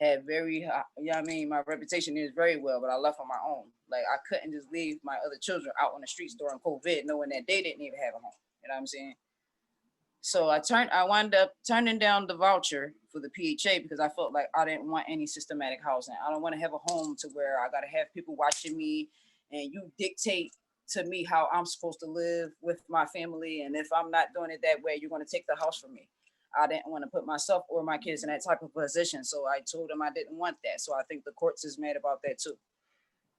had my reputation is very well, but I left on my own. Like I couldn't just leave my other children out on the streets during COVID, knowing that they didn't even have a home. You know what I'm saying? So I wound up turning down the voucher for the PHA because I felt like I didn't want any systematic housing. I don't want to have a home to where I got to have people watching me and you dictate to me how I'm supposed to live with my family. And if I'm not doing it that way, you're going to take the house from me. I didn't want to put myself or my kids in that type of position. So I told them I didn't want that. So I think the courts is mad about that too.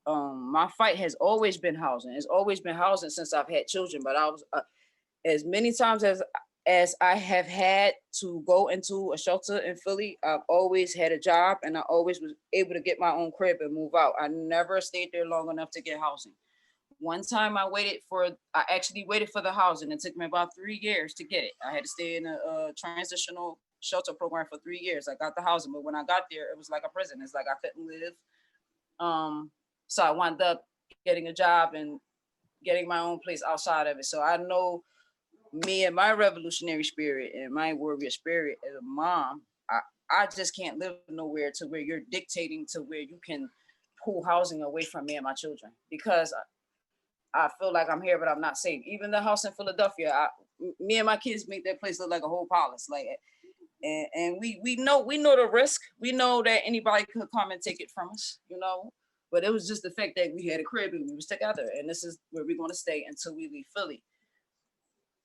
My fight has always been housing. It's always been housing since I've had children, but I was as many times as I have had to go into a shelter in Philly, I've always had a job and I always was able to get my own crib and move out. I never stayed there long enough to get housing. One time I actually waited for the housing. It took me about 3 years to get it. I had to stay in a transitional shelter program for 3 years. I got the housing, but when I got there, it was like a prison. It's like I couldn't live. So I wound up getting a job and getting my own place outside of it. So I know me and my revolutionary spirit and my warrior spirit as a mom, I just can't live nowhere to where you're dictating to where you can pull housing away from me and my children, because I feel like I'm here, but I'm not safe. Even the house in Philadelphia, me and my kids make that place look like a whole palace. Like, and we know the risk. We know that anybody could come and take it from us, you know. But it was just the fact that we had a crib and we was together, and this is where we're going to stay until we leave Philly.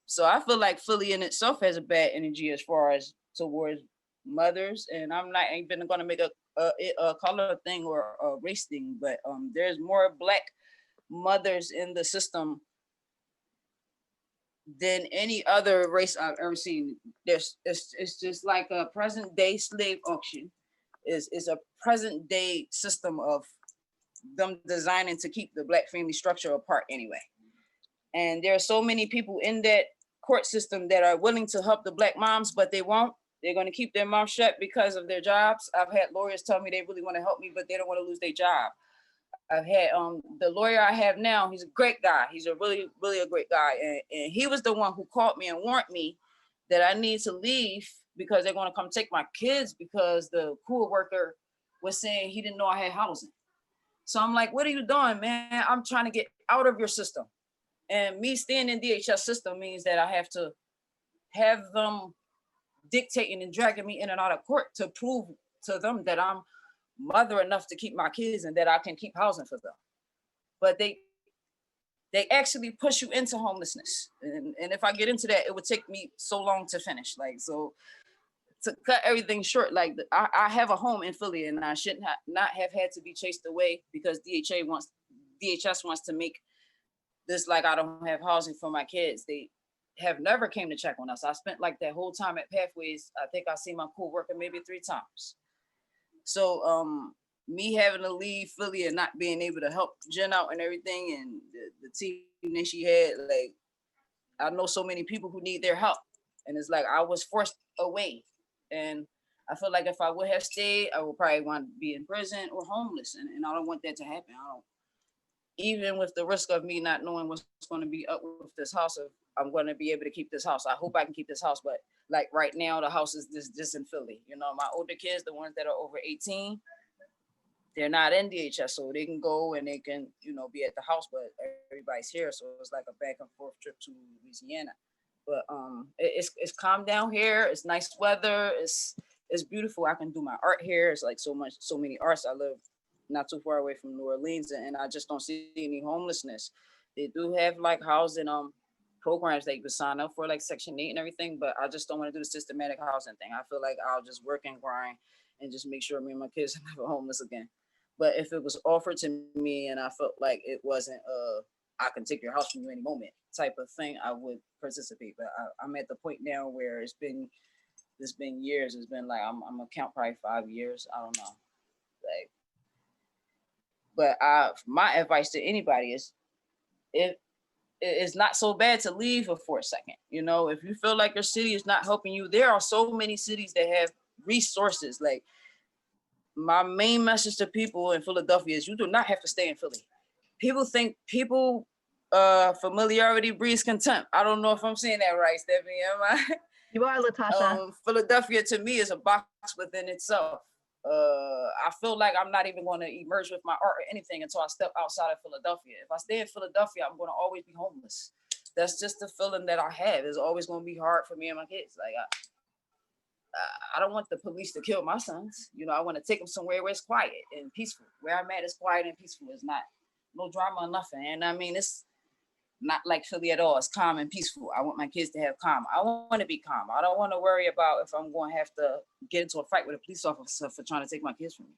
So I feel like Philly in itself has a bad energy as far as towards mothers, and I'm not even going to make a color thing or a race thing, but there's more Black mothers in the system than any other race I've ever seen. It's just like a present day slave auction. Is a present day system of them designing to keep the Black family structure apart anyway. And there are so many people in that court system that are willing to help the Black moms, but they won't. They're going to keep their mouth shut because of their jobs. I've had lawyers tell me they really want to help me, but they don't want to lose their job. I've had the lawyer I have now, he's a great guy. He's a really, really a great guy. And he was the one who called me and warned me that I need to leave because they're going to come take my kids, because the pool worker was saying he didn't know I had housing. So I'm like, what are you doing, man? I'm trying to get out of your system. And me staying in DHS system means that I have to have them dictating and dragging me in and out of court to prove to them that I'm mother enough to keep my kids and that I can keep housing for them. But they actually push you into homelessness. And if I get into that, it would take me so long to finish. Like, so to cut everything short, like I have a home in Philly and I shouldn't not have had to be chased away because DHS wants to make this like I don't have housing for my kids. They have never came to check on us. I spent like that whole time at Pathways. I think I see my co-worker maybe 3 times. So me having to leave Philly and not being able to help Jen out and everything, and the team that she had, like, I know so many people who need their help, and it's like I was forced away. And I feel like if I would have stayed, I would probably want to be in prison or homeless, and I don't want that to happen. I don't, even with the risk of me not knowing what's going to be up with this house, if I'm going to be able to keep this house. I hope I can keep this house, but like right now, the house is just in Philly. You know, my older kids, the ones that are over 18, they're not in DHS, so they can go and they can, you know, be at the house, but everybody's here. So it's like a back and forth trip to Louisiana. But it's calm down here. It's nice weather. It's beautiful. I can do my art here. It's like so many arts. I live not too far away from New Orleans, and I just don't see any homelessness. They do have like housing programs that you could sign up for, like Section 8 and everything, but I just don't want to do the systematic housing thing. I feel like I'll just work and grind and just make sure me and my kids are never homeless again. But if it was offered to me and I felt like it wasn't I can take your house from you any moment type of thing, I would participate. But I'm at the point now where it's been years. It's been like I'm gonna count probably 5 years. I don't know. Like, but my advice to anybody is, if it's not so bad to leave for a second. You know, if you feel like your city is not helping you, there are so many cities that have resources. Like, my main message to people in Philadelphia is you do not have to stay in Philly. People think familiarity breeds contempt. I don't know if I'm saying that right, Stephanie. Am I? You are, Latasha. Philadelphia to me is a box within itself. I feel like I'm not even going to emerge with my art or anything until I step outside of Philadelphia. If I stay in Philadelphia, I'm going to always be homeless. That's just the feeling that I have. It's always going to be hard for me and my kids. Like, I don't want the police to kill my sons. You know, I want to take them somewhere where it's quiet and peaceful. Where I'm at is quiet and peaceful. It's not no drama or nothing. And I mean, it's not like Philly at all. It's calm and peaceful. I want my kids to have calm. I want to be calm. I don't want to worry about if I'm going to have to get into a fight with a police officer for trying to take my kids from me.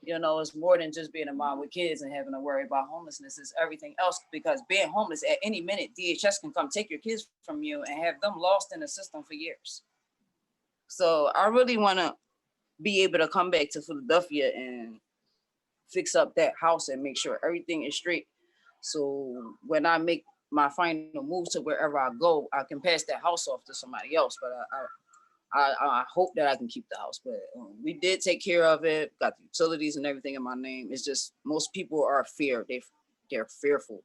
You know, it's more than just being a mom with kids and having to worry about homelessness. It's everything else, because being homeless at any minute, DHS can come take your kids from you and have them lost in the system for years. So I really want to be able to come back to Philadelphia and fix up that house and make sure everything is straight. So when I make my final move to wherever I go, I can pass that house off to somebody else. But I hope that I can keep the house. But we did take care of it, got the utilities and everything in my name. It's just most people are they're fearful.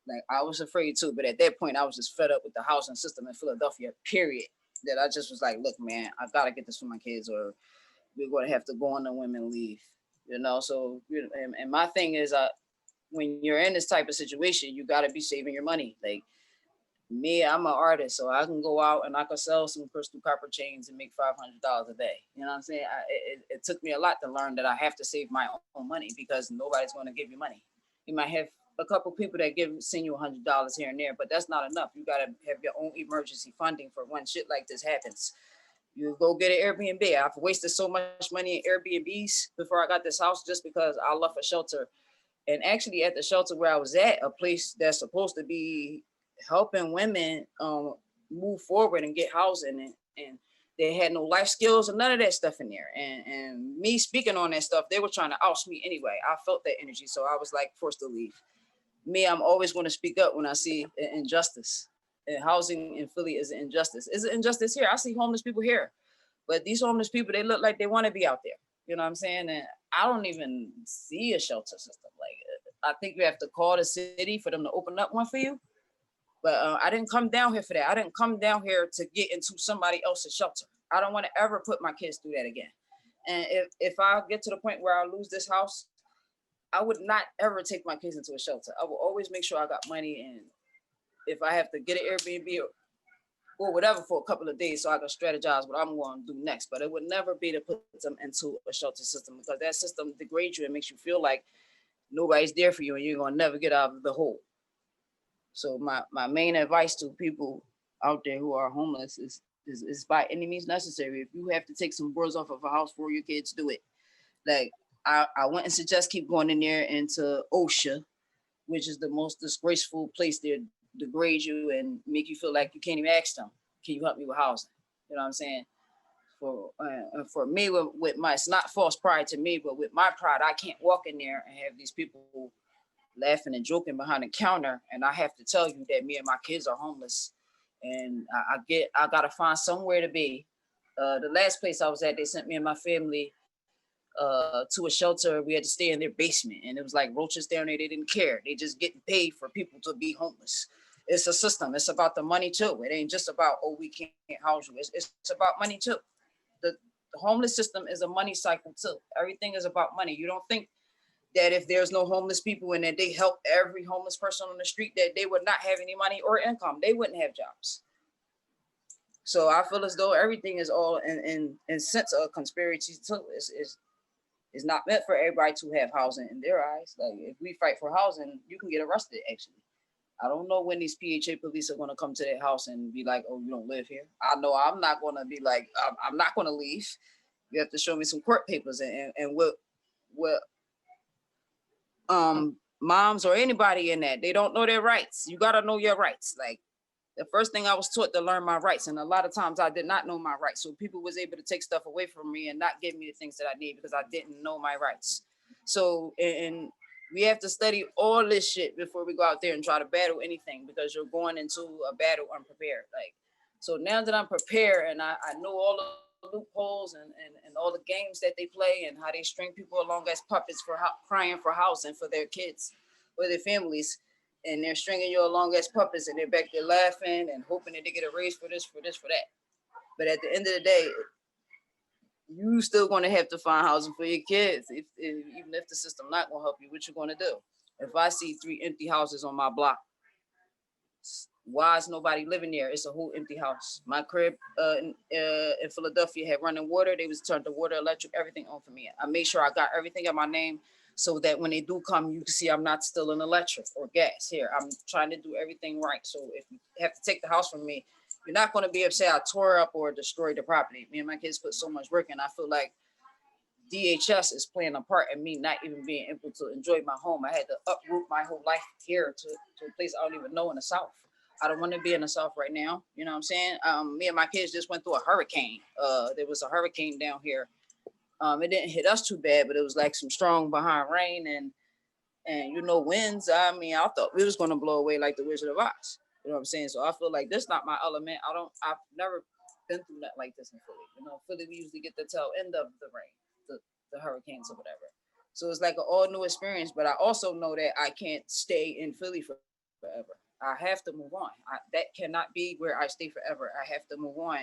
Like I was afraid too, but at that point I was just fed up with the housing system in Philadelphia, period. That I just was like, look, man, I gotta get this for my kids or we're gonna have to go on the women leave, you know? So, and my thing is, when you're in this type of situation, you gotta be saving your money. Like me, I'm an artist, so I can go out and I can sell some crystal copper chains and make $500 a day. You know what I'm saying? It took me a lot to learn that I have to save my own money because nobody's gonna give you money. You might have a couple people that send you $100 here and there, but that's not enough. You gotta have your own emergency funding for when shit like this happens. You go get an Airbnb. I've wasted so much money in Airbnbs before I got this house just because I left a shelter. And actually at the shelter where I was at, a place that's supposed to be helping women move forward and get housing, and they had no life skills or none of that stuff in there. And me speaking on that stuff, they were trying to oust me anyway. I felt that energy, so I was like forced to leave. Me, I'm always going to speak up when I see injustice. And housing in Philly is an injustice. It's an injustice here. I see homeless people here, but these homeless people, they look like they want to be out there. You know what I'm saying? And I don't even see a shelter system. Like, I think you have to call the city for them to open up one for you. But I didn't come down here for that. I didn't come down here to get into somebody else's shelter. I don't want to ever put my kids through that again. And if I get to the point where I lose this house, I would not ever take my kids into a shelter. I will always make sure I got money, and if I have to get an Airbnb or whatever for a couple of days so I can strategize what I'm going to do next. But it would never be to put them into a shelter system because that system degrades you and makes you feel like nobody's there for you and you're going to never get out of the hole. So my main advice to people out there who are homeless is by any means necessary. If you have to take some boards off of a house for your kids, do it. Like I wouldn't suggest keep going in there into OSHA, which is the most disgraceful place. They degrade you and make you feel like you can't even ask them, can you help me with housing? You know what I'm saying? For me, with my, it's not false pride to me, but with my pride, I can't walk in there and have these people laughing and joking behind the counter, and I have to tell you that me and my kids are homeless, and I gotta find somewhere to be. The last place I was at, they sent me and my family to a shelter. We had to stay in their basement, and it was like roaches down there. They didn't care. They just getting paid for people to be homeless. It's a system. It's about the money too. It ain't just about, oh, we can't house you. It's about money too. The homeless system is a money cycle too. Everything is about money. You don't think that if there's no homeless people and that they help every homeless person on the street, that they would not have any money or income. They wouldn't have jobs. So I feel as though everything is all in sense of conspiracy too. It's not meant for everybody to have housing in their eyes. Like if we fight for housing, you can get arrested actually. I don't know when these PHA police are gonna come to that house and be like, oh, you don't live here. I know I'm not gonna be like, I'm not gonna leave. You have to show me some court papers and what moms or anybody in that, they don't know their rights. You gotta know your rights. Like the first thing I was taught to learn my rights, and a lot of times I did not know my rights. So people was able to take stuff away from me and not give me the things that I need because I didn't know my rights. So and we have to study all this shit before we go out there and try to battle anything, because you're going into a battle unprepared. Like, so now that I'm prepared and I know all the loopholes and all the games that they play and how they string people along as puppets for crying for housing for their kids or their families, and they're stringing you along as puppets and they're back there laughing and hoping that they get a raise for this, for that. But at the end of the day, you still going to have to find housing for your kids. Even if the system not going to help you, what you going to do? If I see 3 empty houses on my block, why is nobody living there? It's a whole empty house. My crib in Philadelphia had running water. They was turned the water, electric, everything on for me. I made sure I got everything in my name so that when they do come, you can see I'm not still in electric or gas here. I'm trying to do everything right. So if you have to take the house from me, you're not going to be upset I tore up or destroyed the property. Me and my kids put so much work in. I feel like DHS is playing a part in me not even being able to enjoy my home. I had to uproot my whole life here to a place I don't even know in the South. I don't want to be in the South right now. You know what I'm saying? Me and my kids just went through a hurricane. There was a hurricane down here. It didn't hit us too bad, but it was like some strong behind rain and you know, winds. I mean, I thought we was going to blow away like the Wizard of Oz. You know what I'm saying? So I feel like this is not my element. I've never been through nothing like this in Philly. You know, Philly, we usually get the tail end of the rain, the hurricanes or whatever. So it's like an all new experience, but I also know that I can't stay in Philly forever. I have to move on. That cannot be where I stay forever. I have to move on.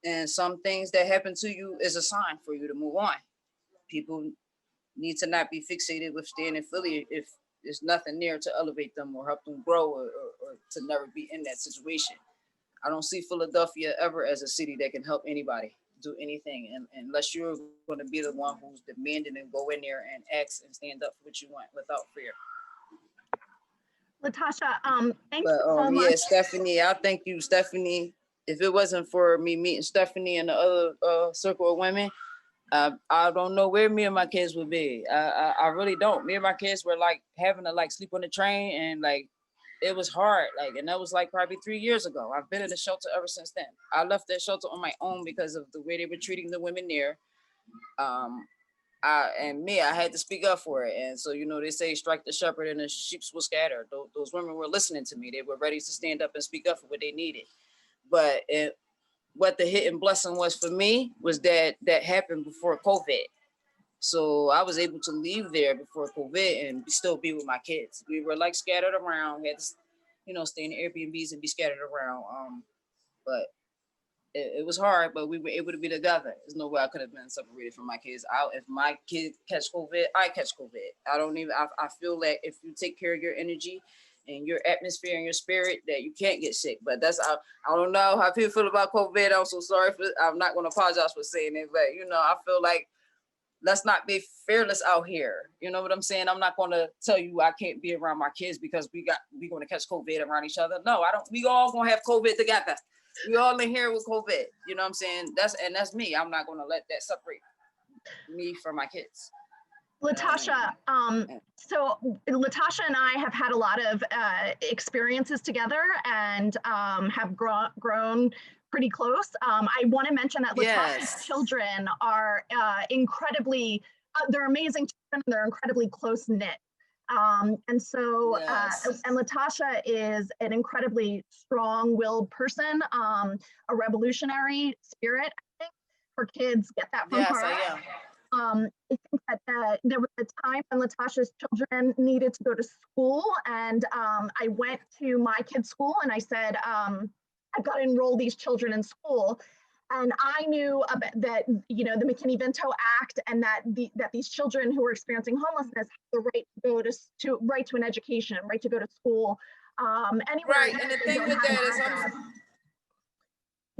And some things that happen to you is a sign for you to move on. People need to not be fixated with staying in Philly if there's nothing there to elevate them or help them grow or to never be in that situation. I don't see Philadelphia ever as a city that can help anybody do anything unless you're going to be the one who's demanding and go in there and ask and stand up for what you want without fear. Latasha, thank you so much. Yeah, Stephanie, I thank you, Stephanie. If it wasn't for me meeting Stephanie and the other circle of women, I don't know where me and my kids would be. I really don't. Me and my kids were like having to like sleep on the train, and like it was hard. Like, and that was like probably 3 years ago. I've been in the shelter ever since then. I left that shelter on my own because of the way they were treating the women there. I had to speak up for it. And so, you know, they say strike the shepherd and the sheep will scatter. Those women were listening to me. They were ready to stand up and speak up for what they needed. But what the hidden blessing was for me was that happened before COVID. So I was able to leave there before COVID and still be with my kids. We were like scattered around. We had to, you know, stay in Airbnbs and be scattered around. But it was hard, but we were able to be together. There's no way I could have been separated from my kids. If my kid catch COVID, I catch COVID. I feel that if you take care of your energy and your atmosphere and your spirit, that you can't get sick. But I don't know how people feel about COVID. I'm so sorry I'm not going to apologize for saying it, but you know, I feel like let's not be fearless out here. You know what I'm saying? I'm not going to tell you I can't be around my kids because we're going to catch COVID around each other. No, I don't. We all going to have COVID together. We all in here with COVID. You know what I'm saying? That's me. I'm not going to let that separate me from my kids. Latasha, so Latasha and I have had a lot of experiences together and have grown pretty close. I want to mention that Latasha's children are incredibly, they're amazing children, and they're incredibly close knit. And so, and Latasha is an incredibly strong-willed person, a revolutionary spirit. I think her kids get that from her. Yes, I am. I think that there was a time when Latasha's children needed to go to school, and I went to my kids' school and I said, I've got to enroll these children in school. And I knew that, you know, the McKinney-Vento Act, and that these children who were experiencing homelessness have the right to go to an education, right to go to school, anywhere. Right, and the thing with that is,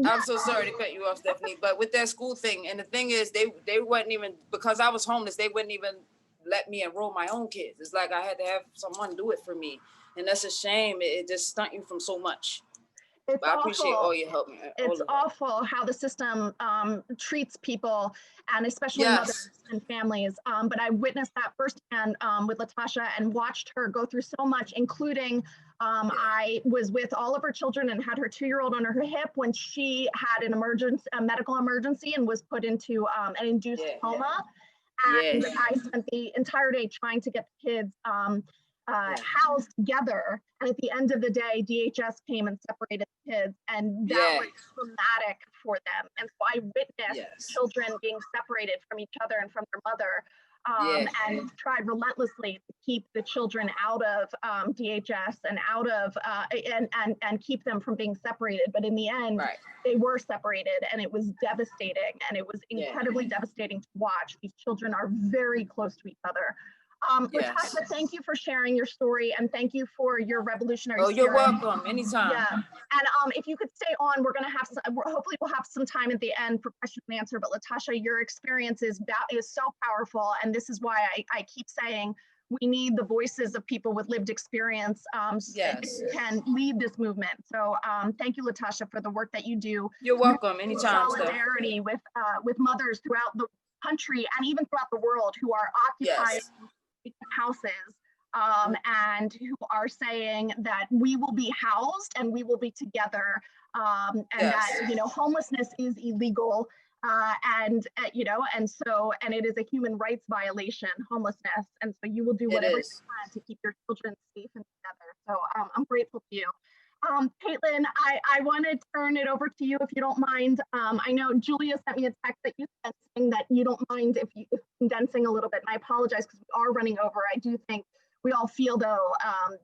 I'm so sorry to cut you off, Stephanie, but with that school thing, and the thing is, they wouldn't even, because I was homeless, they wouldn't even let me enroll my own kids. It's like I had to have someone do it for me, and that's a shame. It just stunt you from so much. It's I appreciate all your help. It's awful how the system treats people, and especially mothers and families. But I witnessed that firsthand with Latasha and watched her go through so much, including I was with all of her children and had her 2-year-old on her hip when she had a medical emergency and was put into an induced coma. And I spent the entire day trying to get the kids housed together. And at the end of the day, DHS came and separated the kids, and that was traumatic for them. And so I witnessed children being separated from each other and from their mother, and tried relentlessly to keep the children out of DHS and out of and keep them from being separated. But in the end, they were separated, and it was devastating, and it was incredibly devastating to watch. These children are very close to each other. Latasha, thank you for sharing your story, and thank you for your revolutionary spirit. You're welcome. Anytime. Yeah, and if you could stay on, we're going to have hopefully we'll have some time at the end for question and answer. But Latasha, your experience is so powerful, and this is why I keep saying we need the voices of people with lived experience who can lead this movement. So thank you, Latasha, for the work that you do. You're welcome. Anytime. Solidarity with mothers throughout the country and even throughout the world who are occupied houses and who are saying that we will be housed and we will be together, and that, you know, homelessness is illegal, and it is a human rights violation, homelessness, and so you will do whatever you can to keep your children safe and together. So I'm grateful to you. Caitlin, I want to turn it over to you if you don't mind. I know Julia sent me a text that you sent saying that you don't mind if condensing a little bit, and I apologize because we are running over. I do think we all feel though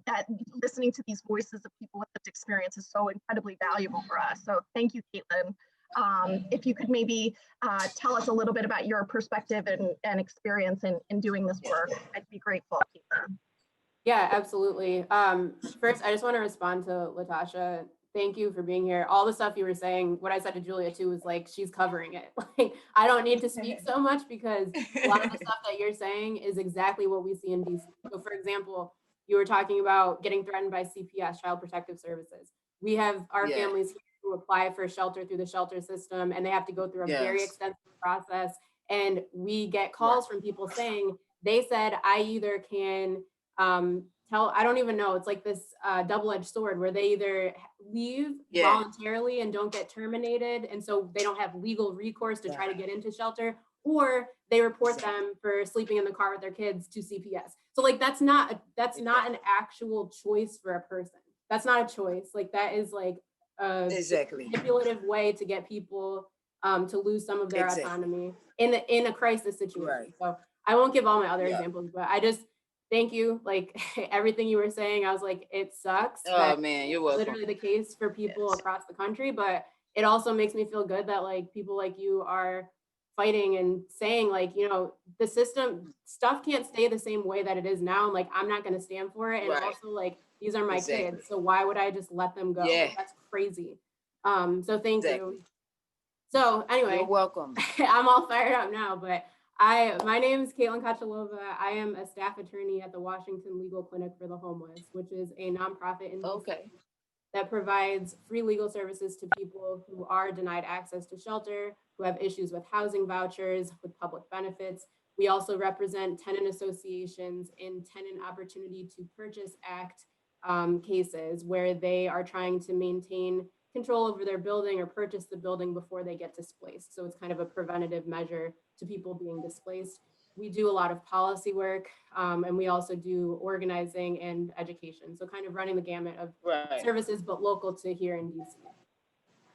that listening to these voices of people with lived experience is so incredibly valuable for us. So thank you, Caitlin. If you could maybe tell us a little bit about your perspective and experience in doing this work, I'd be grateful, Caitlin. Yeah, absolutely. First, I just want to respond to Latasha. Thank you for being here. All the stuff you were saying, what I said to Julia too, was like, she's covering it. Like, I don't need to speak so much because a lot of the stuff that you're saying is exactly what we see in DC. So for example, you were talking about getting threatened by CPS, Child Protective Services. We have our families here who apply for shelter through the shelter system, and they have to go through a very extensive process. And we get calls from people saying, they said, I either can I don't even know, it's like this double-edged sword where they either leave voluntarily and don't get terminated, and so they don't have legal recourse to try to get into shelter, or they report them for sleeping in the car with their kids to CPS. So like that's not an actual choice for a person. That's not a choice. Like that is like a manipulative way to get people to lose some of their autonomy in a crisis situation. So I won't give all my other examples, but I just thank you. Like everything you were saying, I was like, it sucks. Oh man, you're welcome. Literally the case for people across the country, but it also makes me feel good that like people like you are fighting and saying like, you know, the system stuff can't stay the same way that it is now. And like, I'm not going to stand for it. And also like, these are my kids. So why would I just let them go? Yeah. That's crazy. So thank you. So anyway, you're welcome. I'm all fired up now, but my name is Caitlin Cocilova. I am a staff attorney at the Washington Legal Clinic for the Homeless, which is a nonprofit in DC that provides free legal services to people who are denied access to shelter, who have issues with housing vouchers, with public benefits. We also represent tenant associations in Tenant Opportunity to Purchase Act cases where they are trying to maintain control over their building or purchase the building before they get displaced. So it's kind of a preventative measure to people being displaced. We do a lot of policy work, and we also do organizing and education. So kind of running the gamut of services, but local to here in DC.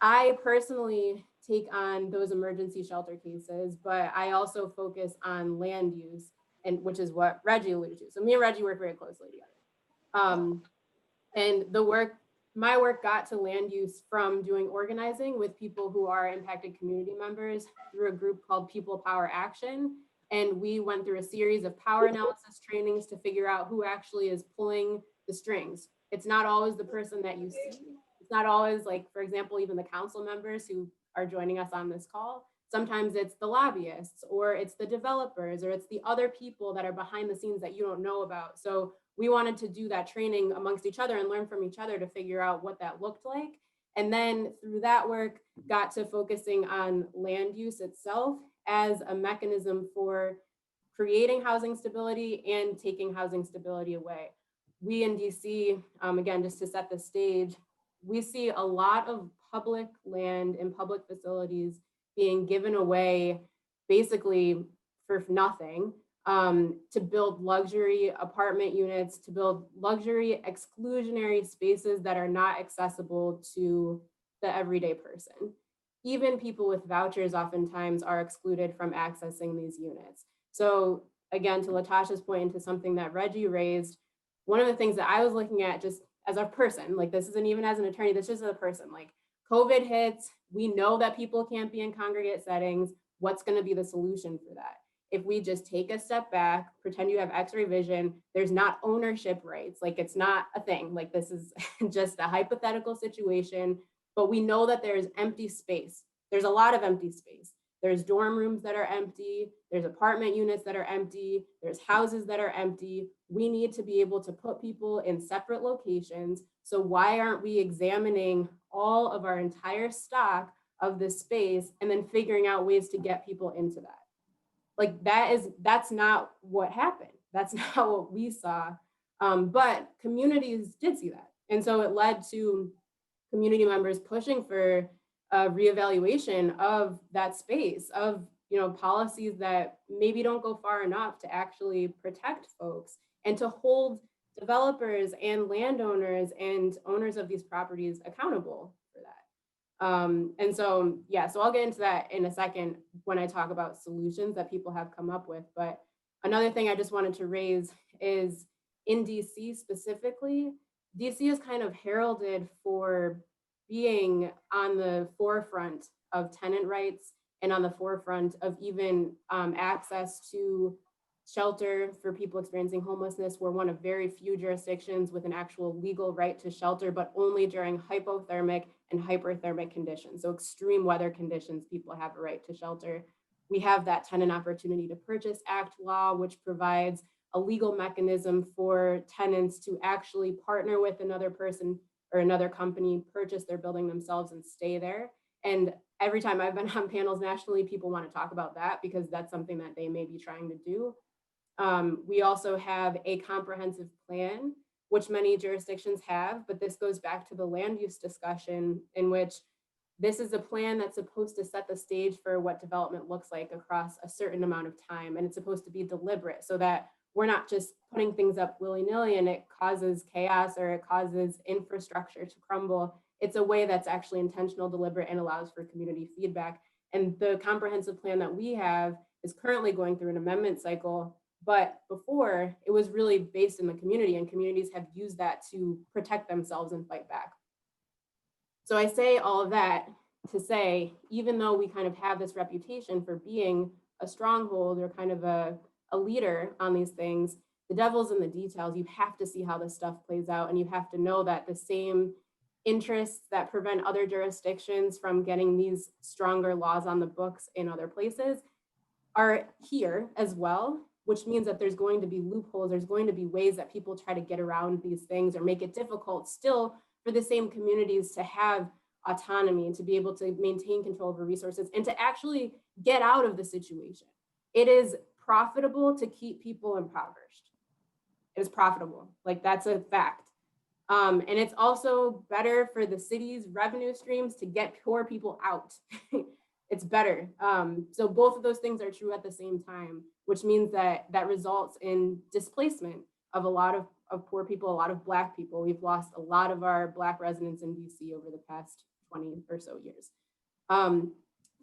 I personally take on those emergency shelter cases, but I also focus on land use, and which is what Reggie alluded to. So me and Reggie work very closely together. And my work got to land use from doing organizing with people who are impacted community members through a group called People Power Action. And we went through a series of power analysis trainings to figure out who actually is pulling the strings. It's not always the person that you see. It's not always like, for example, even the council members who are joining us on this call. Sometimes it's the lobbyists, or it's the developers, or it's the other people that are behind the scenes that you don't know about. So we wanted to do that training amongst each other and learn from each other to figure out what that looked like. And then through that work, got to focusing on land use itself as a mechanism for creating housing stability and taking housing stability away. We in DC, again, just to set the stage, we see a lot of public land and public facilities being given away basically for nothing. To build luxury apartment units, to build luxury exclusionary spaces that are not accessible to the everyday person. Even people with vouchers oftentimes are excluded from accessing these units. So again, to Latasha's point, into something that Reggie raised, one of the things that I was looking at just as a person, like this isn't even as an attorney, this is just as a person, like COVID hits, we know that people can't be in congregate settings. What's going to be the solution for that? If we just take a step back, pretend you have X-ray vision, there's not ownership rights. Like it's not a thing. Like this is just a hypothetical situation, but we know that there's empty space. There's a lot of empty space. There's dorm rooms that are empty. There's apartment units that are empty. There's houses that are empty. We need to be able to put people in separate locations. So why aren't we examining all of our entire stock of this space and then figuring out ways to get people into that? Like that's not what happened. That's not what we saw. But communities did see that. And so it led to community members pushing for a reevaluation of that space, of policies that maybe don't go far enough to actually protect folks and to hold developers and landowners and owners of these properties accountable for that. And so, yeah, so I'll get into that in a second when I talk about solutions that people have come up with. But another thing I just wanted to raise is in DC specifically, DC is kind of heralded for being on the forefront of tenant rights and on the forefront of even access to shelter for people experiencing homelessness. We're one of very few jurisdictions with an actual legal right to shelter, but only during hypothermic and hyperthermic conditions. So extreme weather conditions, people have a right to shelter. We have that Tenant Opportunity to Purchase Act law, which provides a legal mechanism for tenants to actually partner with another person or another company, purchase their building themselves and stay there. And every time I've been on panels nationally, people want to talk about that because that's something that they may be trying to do. We also have a comprehensive plan, which many jurisdictions have, but this goes back to the land use discussion, in which this is a plan that's supposed to set the stage for what development looks like across a certain amount of time. And it's supposed to be deliberate so that we're not just putting things up willy-nilly and it causes chaos or it causes infrastructure to crumble. It's a way that's actually intentional, deliberate, and allows for community feedback. And the comprehensive plan that we have is currently going through an amendment cycle, but before it was really based in the community, and communities have used that to protect themselves and fight back. So I say all of that to say, even though we kind of have this reputation for being a stronghold or kind of a leader on these things, the devil's in the details. You have to see how this stuff plays out, and you have to know that the same interests that prevent other jurisdictions from getting these stronger laws on the books in other places are here as well, which means that there's going to be loopholes, there's going to be ways that people try to get around these things or make it difficult still for the same communities to have autonomy and to be able to maintain control over resources and to actually get out of the situation. It is profitable to keep people impoverished. It is profitable, like that's a fact. And it's also better for the city's revenue streams to get poor people out. It's better. So both of those things are true at the same time, which means that that results in displacement of a lot of poor people, a lot of Black people. We've lost a lot of our Black residents in DC over the past 20 or so years.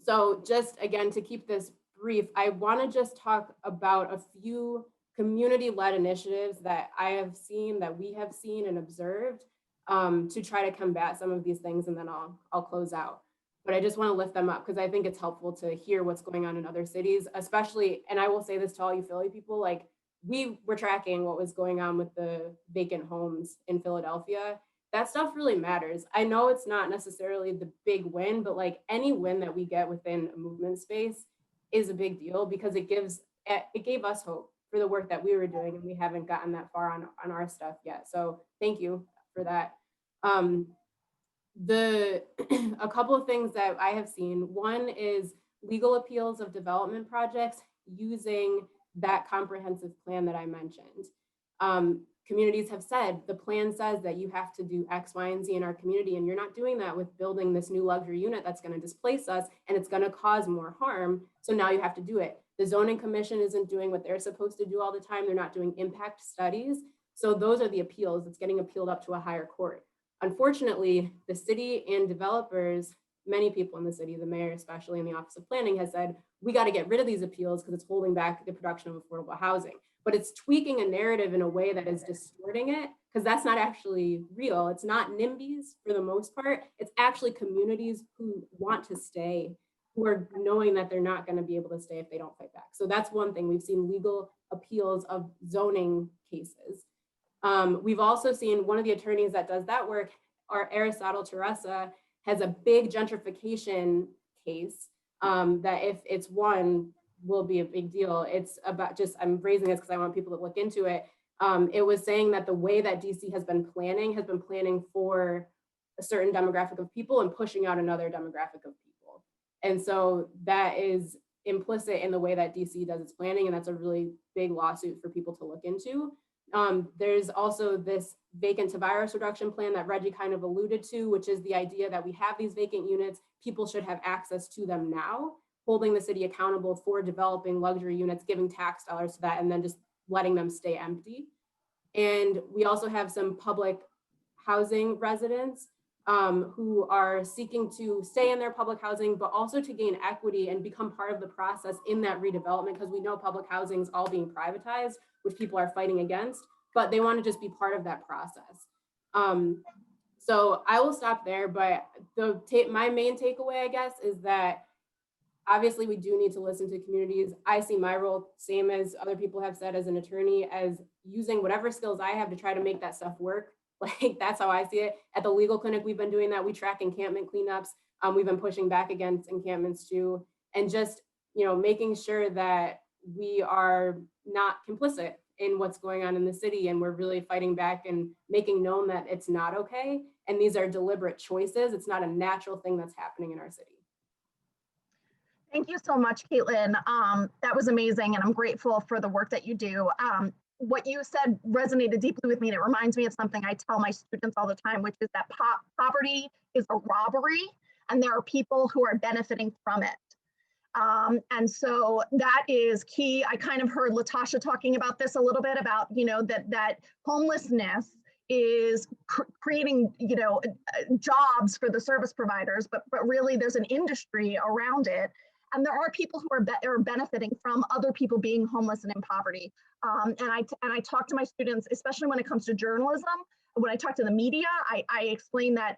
So just again, to keep this brief, I want to just talk about a few community-led initiatives that I have seen, that we have seen and observed to try to combat some of these things, and then I'll close out. But I just want to lift them up because I think it's helpful to hear what's going on in other cities, especially, and I will say this to all you Philly people, like we were tracking what was going on with the vacant homes in Philadelphia. That stuff really matters. I know it's not necessarily the big win, but like any win that we get within a movement space is a big deal because it gave us hope for the work that we were doing, and we haven't gotten that far on our stuff yet. So thank you for that. A couple of things that I have seen. One is legal appeals of development projects using that comprehensive plan that I mentioned. Communities have said, the plan says that you have to do X, Y, and Z in our community, and you're not doing that with building this new luxury unit that's going to displace us, and it's going to cause more harm. So now you have to do it. The zoning commission isn't doing what they're supposed to do all the time. They're not doing impact studies. So those are the appeals. It's getting appealed up to a higher court. Unfortunately, the city and developers, many people in the city, the mayor, especially in the Office of Planning, has said, we got to get rid of these appeals because it's holding back the production of affordable housing. But it's tweaking a narrative in a way that is distorting it, because that's not actually real. It's not NIMBYs for the most part. It's actually communities who want to stay, who are knowing that they're not going to be able to stay if they don't fight back. So that's one thing. We've seen legal appeals of zoning cases. We've also seen one of the attorneys that does that work, our Aristotle Teresa, has a big gentrification case that if it's won, will be a big deal. It's about I'm raising this because I want people to look into it. It was saying that the way that DC has been planning for a certain demographic of people and pushing out another demographic of people. And so that is implicit in the way that DC does its planning, and that's a really big lawsuit for people to look into. There's also this vacant to virus reduction plan that Reggie kind of alluded to, which is the idea that we have these vacant units, people should have access to them now, holding the city accountable for developing luxury units, giving tax dollars to that, and then just letting them stay empty. And we also have some public housing residents who are seeking to stay in their public housing, but also to gain equity and become part of the process in that redevelopment, because we know public housing is all being privatized, which people are fighting against. but they want to just be part of that process. So I will stop there, but my main takeaway, I guess, is that obviously we do need to listen to communities. I see my role, same as other people have said as an attorney, as using whatever skills I have to try to make that stuff work. Like, that's how I see it. At the legal clinic, we've been doing that. We track encampment cleanups. We've been pushing back against encampments too, and just, making sure that we are not complicit in what's going on in the city, and we're really fighting back and making known that it's not okay. And these are deliberate choices. It's not a natural thing that's happening in our city. Thank you so much, Caitlin. That was amazing, and I'm grateful for the work that you do. What you said resonated deeply with me, and it reminds me of something I tell my students all the time, which is that poverty is a robbery, and there are people who are benefiting from it. And so that is key. I kind of heard Latasha talking about this a little bit, about, that homelessness is creating, jobs for the service providers, but really there's an industry around it. And there are people who are benefiting from other people being homeless and in poverty. And I talk to my students, especially when it comes to journalism. When I talk to the media, I explain that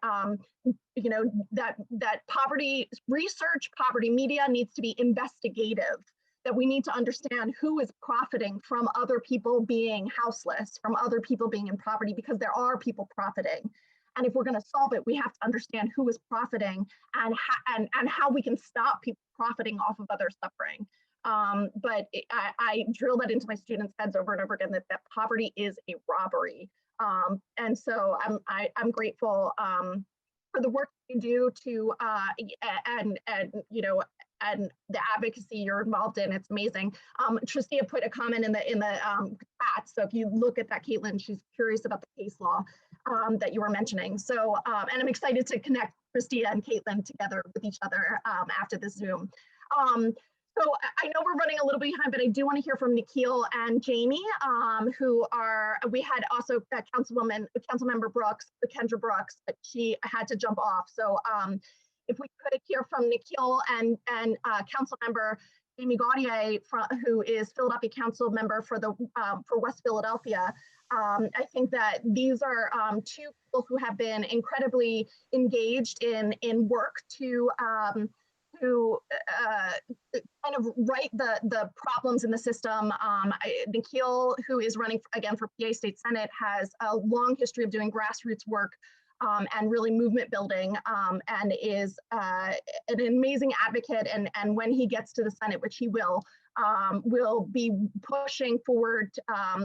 that poverty research, poverty media needs to be investigative. That we need to understand who is profiting from other people being houseless, from other people being in poverty, because there are people profiting. And if we're going to solve it, we have to understand who is profiting and how we can stop people profiting off of other suffering. But I drill that into my students' heads over and over again, that poverty is a robbery. And so I'm grateful for the work you do to and the advocacy you're involved in. It's amazing. Tristia put a comment in the chat. So if you look at that, Caitlin, she's curious about the case law that you were mentioning. So, and I'm excited to connect Tristia and Caitlin together with each other after this Zoom. So I know we're running a little bit behind, but I do want to hear from Nikil and Jamie, we had also Councilmember Brooks, Kendra Brooks, but she had to jump off. So if we could hear from Nikil and Councilmember Jamie Gauthier, who is Philadelphia Council member for West Philadelphia. I think that these are two people who have been incredibly engaged in work to kind of right the problems in the system. Nikil, who is running again for PA State Senate, has a long history of doing grassroots work and really movement building, and is an amazing advocate. And when he gets to the Senate, which he will be pushing forward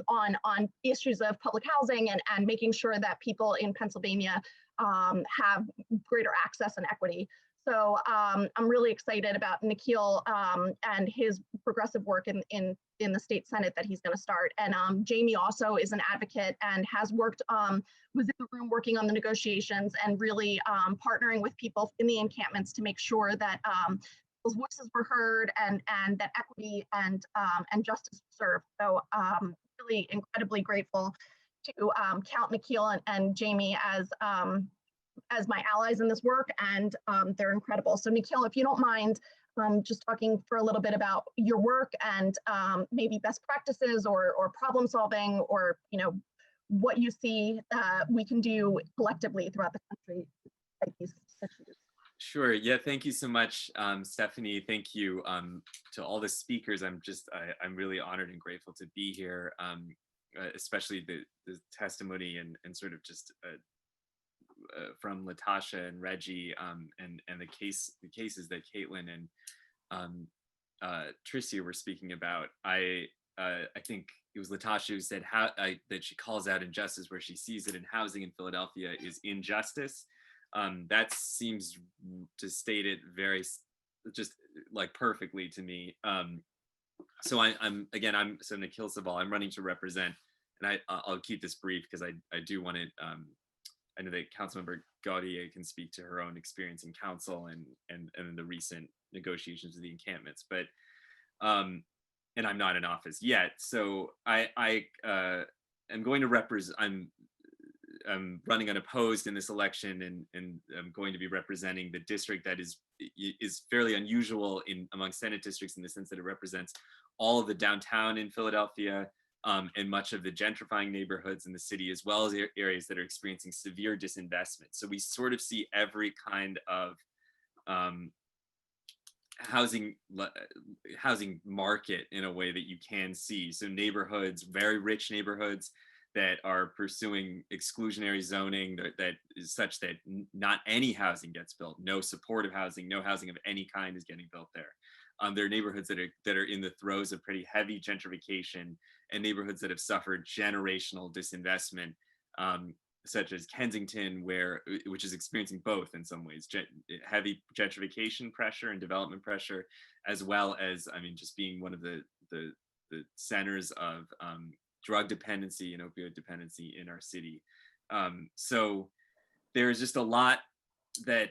on issues of public housing and making sure that people in Pennsylvania have greater access and equity. So I'm really excited about Nikil and his progressive work in the state Senate that he's going to start. And Jamie also is an advocate and has worked, was in the room working on the negotiations and really partnering with people in the encampments to make sure that those voices were heard and that equity and justice was served. So really incredibly grateful to count Nikil and Jamie as my allies in this work, and they're incredible. So Nikil, if you don't mind just talking for a little bit about your work and maybe best practices or problem solving, or what you see we can do collectively throughout the country like these issues. Sure. Yeah. Thank you so much, Stephanie. Thank you to all the speakers. I'm really honored and grateful to be here, especially the testimony and sort of just from Latasha and Reggie and the cases that Caitlin and Tristia were speaking about. I think it was Latasha who said that she calls out injustice where she sees it, in housing in Philadelphia is injustice. That seems to state it very just like perfectly to me. So I'm Nikil Saval. I'm running to represent, and I'll keep this brief because I do want to. I know that Councilmember Gauthier can speak to her own experience in council and the recent negotiations of the encampments, but and I'm not in office yet, so I am going to represent. I'm running unopposed in this election, and I'm going to be representing the district that is fairly unusual among Senate districts in the sense that it represents all of the downtown in Philadelphia, and much of the gentrifying neighborhoods in the city, as well as areas that are experiencing severe disinvestment. So we sort of see every kind of housing market in a way that you can see. So neighborhoods, very rich neighborhoods that are pursuing exclusionary zoning that is such that not any housing gets built, no supportive housing, no housing of any kind is getting built there. There are neighborhoods that are in the throes of pretty heavy gentrification, and neighborhoods that have suffered generational disinvestment, such as Kensington, which is experiencing both in some ways, heavy gentrification pressure and development pressure, as well as, I mean, just being one of the centers of drug dependency and opioid dependency in our city. So there's just a lot that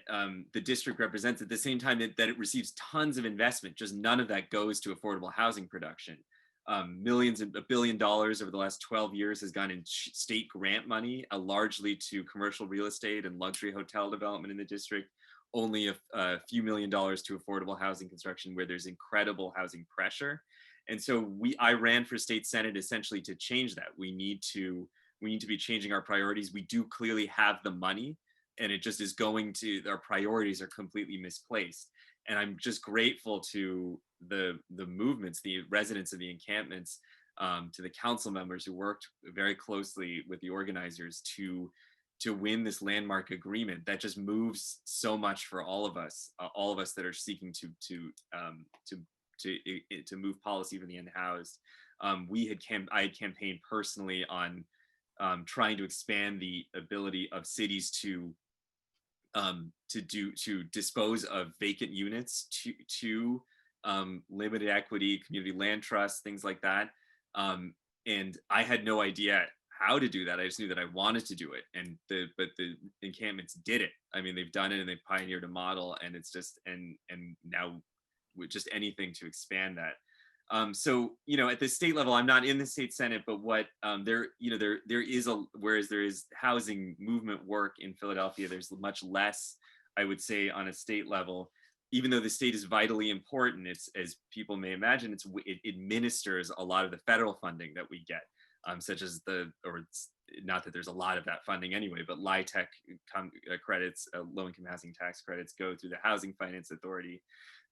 the district represents, at the same time that it receives tons of investment. Just none of that goes to affordable housing production. Millions and $1 billion over the last 12 years has gone in state grant money, largely to commercial real estate and luxury hotel development in the district. Only a few $1 million to affordable housing construction, where there's incredible housing pressure. And so I ran for state senate essentially to change that. We need to be changing our priorities. We do clearly have the money, and it just is going to, our priorities are completely misplaced. And I'm just grateful to the movements, the residents of the encampments, to the council members who worked very closely with the organizers to win this landmark agreement that just moves so much for all of us that are seeking to move policy for the unhoused. I had campaigned personally on trying to expand the ability of cities to dispose of vacant units to limited equity, community land trusts, things like that. And I had no idea how to do that. I just knew that I wanted to do it. But the encampments did it. I mean, they've done it and they've pioneered a model, and it's just, and now with just anything to expand that. So, at the state level, I'm not in the state senate, but what there is housing movement work in Philadelphia. There's much less, I would say, on a state level, even though the state is vitally important. It's, as people may imagine, it administers a lot of the federal funding that we get, such as not that there's a lot of that funding anyway, but LIHTC credits, low-income housing tax credits, go through the Housing Finance Authority.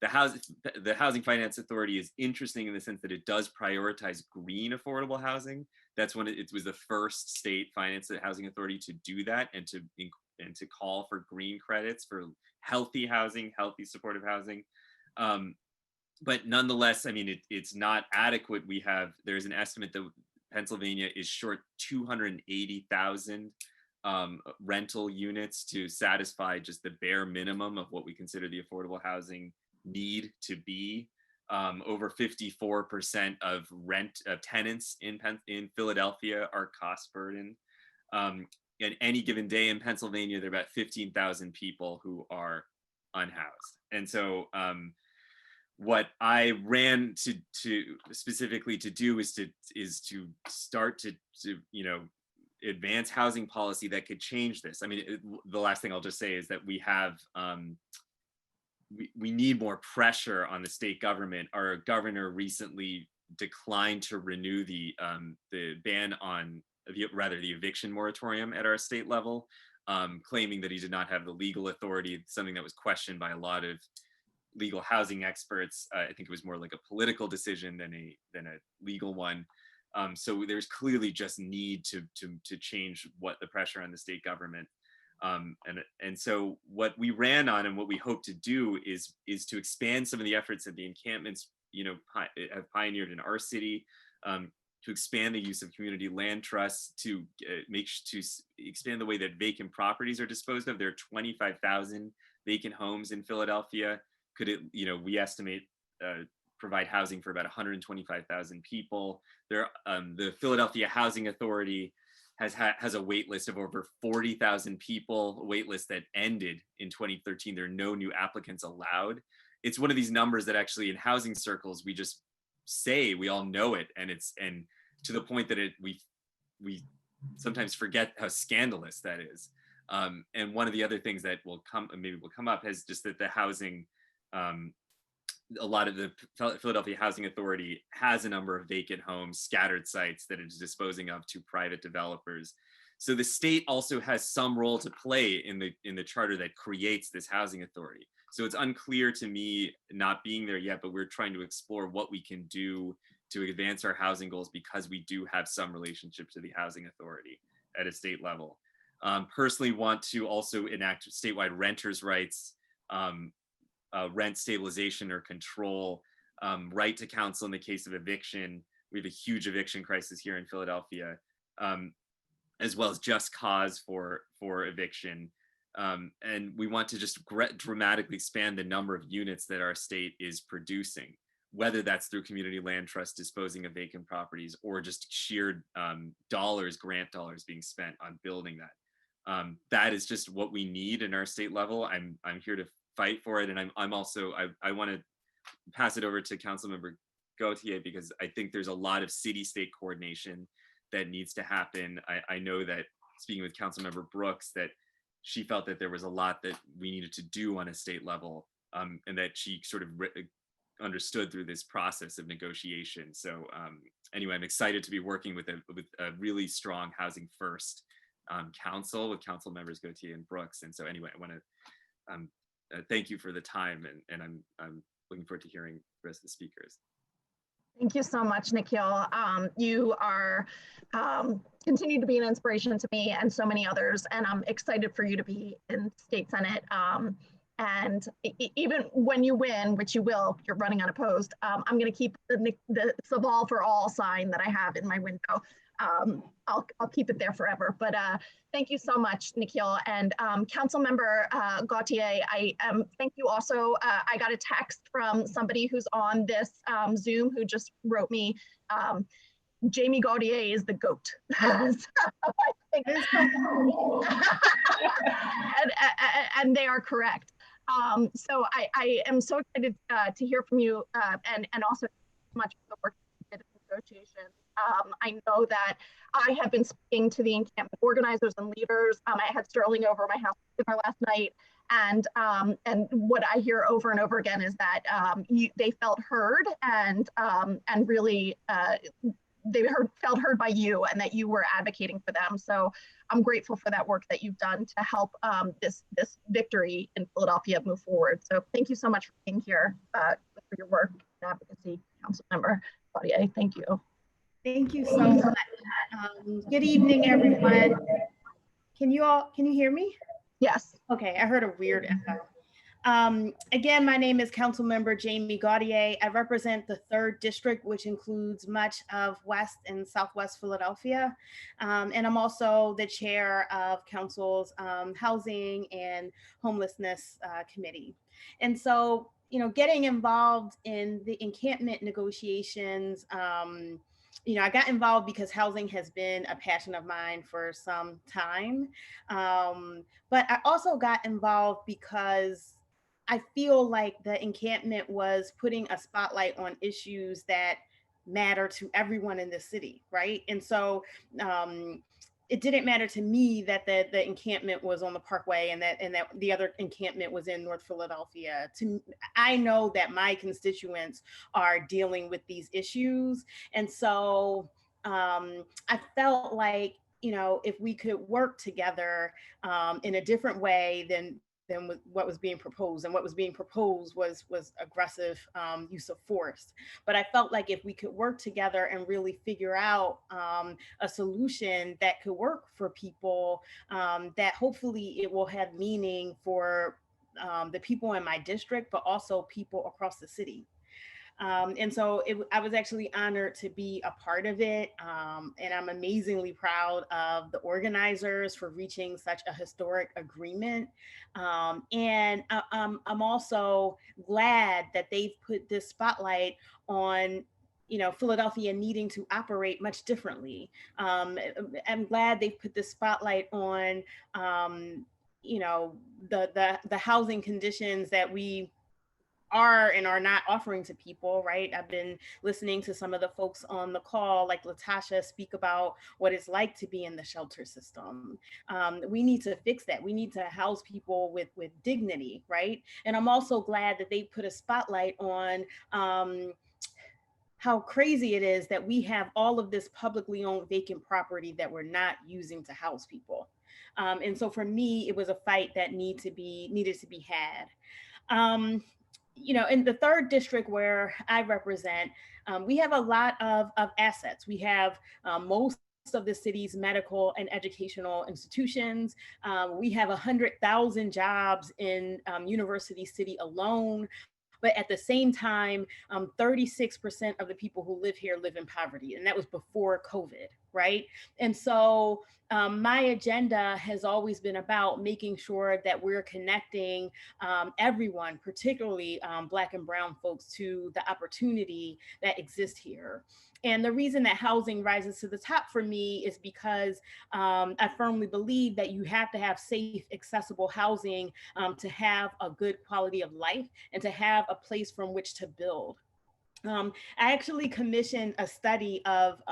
The Housing Finance Authority is interesting in the sense that it does prioritize green affordable housing. That's when it was the first state finance housing authority to do that, and to call for green credits for healthy housing, healthy supportive housing. But nonetheless, I mean, it's not adequate. There's an estimate that Pennsylvania is short 280,000 rental units to satisfy just the bare minimum of what we consider the affordable housing need to be. Over 54% of tenants in Philadelphia are cost burdened. At any given day in Pennsylvania, there are about 15,000 people who are unhoused. And so what I ran to specifically to do is to start to advance housing policy that could change this. I mean, the last thing I'll just say is that we have we need more pressure on the state government. Our governor recently declined to renew the ban on the eviction moratorium at our state level, claiming that he did not have the legal authority, something that was questioned by a lot of legal housing experts. I think it was more like a political decision than a legal one. So there's clearly just need to change what the pressure on the state government. And so what we ran on and what we hope to do is to expand some of the efforts that the encampments have pioneered in our city, to expand the use of community land trusts, to expand the way that vacant properties are disposed of. There are 25,000 vacant homes in Philadelphia. We estimate provide housing for about 125,000 people. The Philadelphia Housing Authority has a wait list of over 40,000 people, a wait list that ended in 2013. There are no new applicants allowed. It's one of these numbers that actually in housing circles, we just say, we all know it. And to the point that we sometimes forget how scandalous that is. And one of the other things that maybe will come up is just that the housing a lot of the Philadelphia Housing Authority has a number of vacant homes, scattered sites that it is disposing of to private developers. So the state also has some role to play in the charter that creates this housing authority. So it's unclear to me, not being there yet, but we're trying to explore what we can do to advance our housing goals because we do have some relationship to the housing authority at a state level. Personally want to also enact statewide renters' rights, rent stabilization or control, right to counsel in the case of eviction. We have a huge eviction crisis here in Philadelphia, as well as just cause for eviction. And we want to just dramatically expand the number of units that our state is producing, whether that's through community land trust disposing of vacant properties or just sheer grant dollars being spent on building that. That is just what we need in our state level. I'm here to fight for it. And I'm also, I want to pass it over to Councilmember Gauthier because I think there's a lot of city-state coordination that needs to happen. I know that speaking with Councilmember Brooks, that she felt that there was a lot that we needed to do on a state level, and that she sort of understood through this process of negotiation. So anyway, I'm excited to be working with a really strong Housing First council with Council members Gauthier and Brooks. And so anyway, I want to thank you for the time, and I'm looking forward to hearing the rest of the speakers. Thank you so much, Nikil. You are continue to be an inspiration to me and so many others, and I'm excited for you to be in State Senate. And even when you win, which you will, you're running unopposed, I'm going to keep the Saval for All sign that I have in my window. I'll keep it there forever. But thank you so much, Nikil. And Councilmember Gauthier, thank you also. I got a text from somebody who's on this Zoom who just wrote me, Jamie Gauthier is the GOAT. And they are correct. So I am so excited to hear from you and also much for the work you did in negotiations. I know that I have been speaking to the encampment organizers and leaders. I had Sterling over my house dinner last night, and what I hear over and over again is that they felt heard and really they felt heard by you, and that you were advocating for them. So I'm grateful for that work that you've done to help this victory in Philadelphia move forward. So thank you so much for being here for your work and advocacy, Councilmember Gauthier. Thank you. Thank you so much. Good evening, everyone. Can you hear me? Yes. Okay, I heard a weird echo. Again, my name is Councilmember Jamie Gauthier. I represent the 3rd District, which includes much of West and Southwest Philadelphia. And I'm also the chair of Council's Housing and Homelessness Committee. And so, you know, getting involved in the encampment negotiations, you know, I got involved because housing has been a passion of mine for some time. But I also got involved because I feel like the encampment was putting a spotlight on issues that matter to everyone in the city, right? And so it didn't matter to me that the encampment was on the Parkway and that the other encampment was in North Philadelphia. I know that my constituents are dealing with these issues. And so I felt like, you know, if we could work together in a different way than what was being proposed, and what was being proposed was aggressive use of force. But I felt like if we could work together and really figure out a solution that could work for people, that hopefully it will have meaning for the people in my district, but also people across the city. And so I was actually honored to be a part of it. And I'm amazingly proud of the organizers for reaching such a historic agreement. And I'm also glad that they've put this spotlight on, you know, Philadelphia needing to operate much differently. I'm glad they've put this spotlight on, you know, the housing conditions that we are and are not offering to people, right? I've been listening to some of the folks on the call, like Latasha, speak about what it's like to be in the shelter system. We need to fix that. We need to house people with dignity, right? And I'm also glad that they put a spotlight on how crazy it is that we have all of this publicly owned vacant property that we're not using to house people. And so for me, it was a fight that needed to be had. In the third district where I represent, we have a lot of assets. We have most of the city's medical and educational institutions. We have 100,000 jobs in University City alone. But at the same time, 36% of the people who live here live in poverty, and that was before COVID, right? And so my agenda has always been about making sure that we're connecting everyone, particularly Black and Brown folks, to the opportunity that exists here. And the reason that housing rises to the top for me is because I firmly believe that you have to have safe, accessible housing to have a good quality of life and to have a place from which to build. I actually commissioned a study of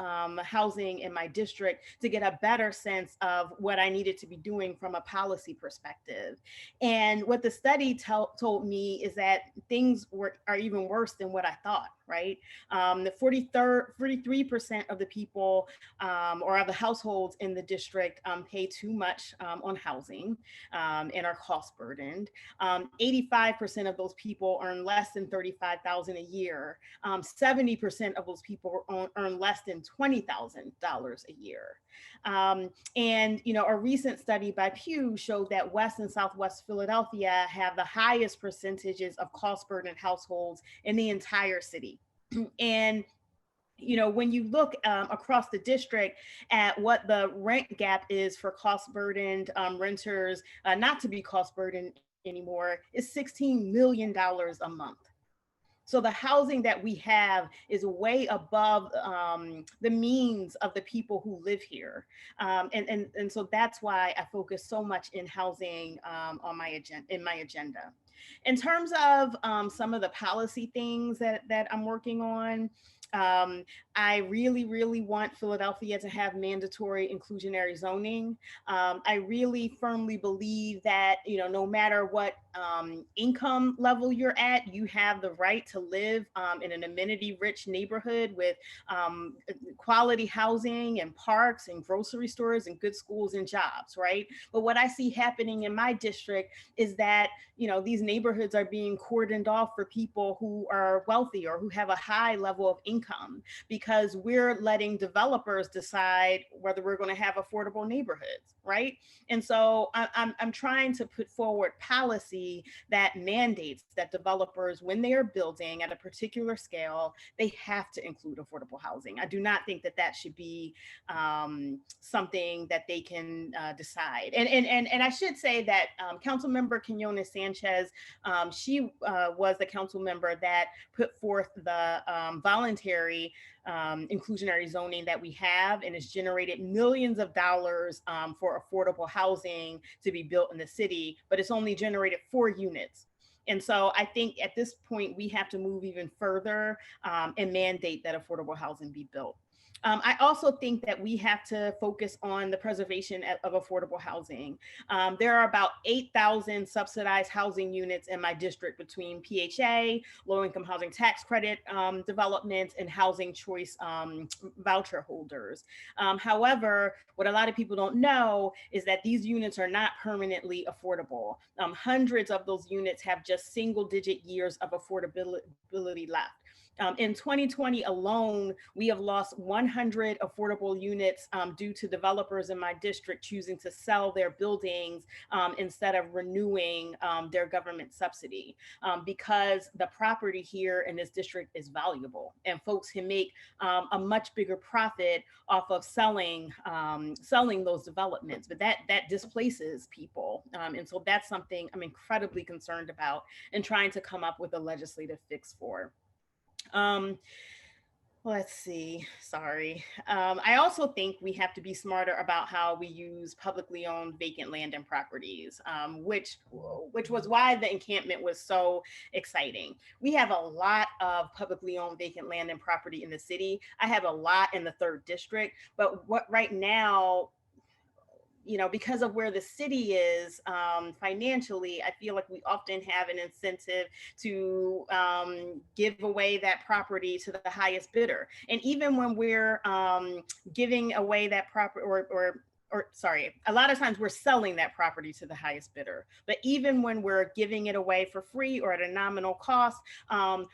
housing in my district to get a better sense of what I needed to be doing from a policy perspective. And what the study told me is that things are even worse than what I thought, right? The 43% of the people or of the households in the district pay too much on housing and are cost burdened. 85% of those people earn less than $35,000 a year. 70% of those people earn less than $20,000 a year. And a recent study by Pew showed that West and Southwest Philadelphia have the highest percentages of cost burdened households in the entire city. And when you look across the district at what the rent gap is for cost burdened renters not to be cost burdened anymore, is $16 million a month. So the housing that we have is way above the means of the people who live here. And so that's why I focus so much in housing on my agenda. In terms of some of the policy things that I'm working on, I really, really want Philadelphia to have mandatory inclusionary zoning. I really firmly believe that, no matter what income level you're at, you have the right to live in an amenity-rich neighborhood with quality housing and parks and grocery stores and good schools and jobs, right? But what I see happening in my district is that, these neighborhoods are being cordoned off for people who are wealthy or who have a high level of income, because we're letting developers decide whether we're going to have affordable neighborhoods, right? And so I'm trying to put forward policy that mandates that developers, when they are building at a particular scale, they have to include affordable housing. I do not think that should be something that they can decide. And I should say that Councilmember Quinones Sanchez, she was the council member that put forth the voluntary inclusionary zoning that we have, and it's generated millions of dollars for affordable housing to be built in the city, but it's only generated 4 units. And so I think at this point, we have to move even further and mandate that affordable housing be built. I also think that we have to focus on the preservation of affordable housing. There are about 8,000 subsidized housing units in my district between PHA, low-income housing tax credit developments, and housing choice voucher holders. However, what a lot of people don't know is that these units are not permanently affordable. Hundreds of those units have just single-digit years of affordability left. In 2020 alone, we have lost 100 affordable units due to developers in my district choosing to sell their buildings instead of renewing their government subsidy, because the property here in this district is valuable and folks can make a much bigger profit off of selling those developments, but that displaces people. And so that's something I'm incredibly concerned about and trying to come up with a legislative fix for. Let's see, sorry. I also think we have to be smarter about how we use publicly owned vacant land and properties, which was why the encampment was so exciting. We have a lot of publicly owned vacant land and property in the city. I have a lot in the 3rd district, but what right now, you know, because of where the city is financially, I feel like we often have an incentive to give away that property to the highest bidder. And even when we're giving away that property, or sorry, a lot of times we're selling that property to the highest bidder. But even when we're giving it away for free or at a nominal cost,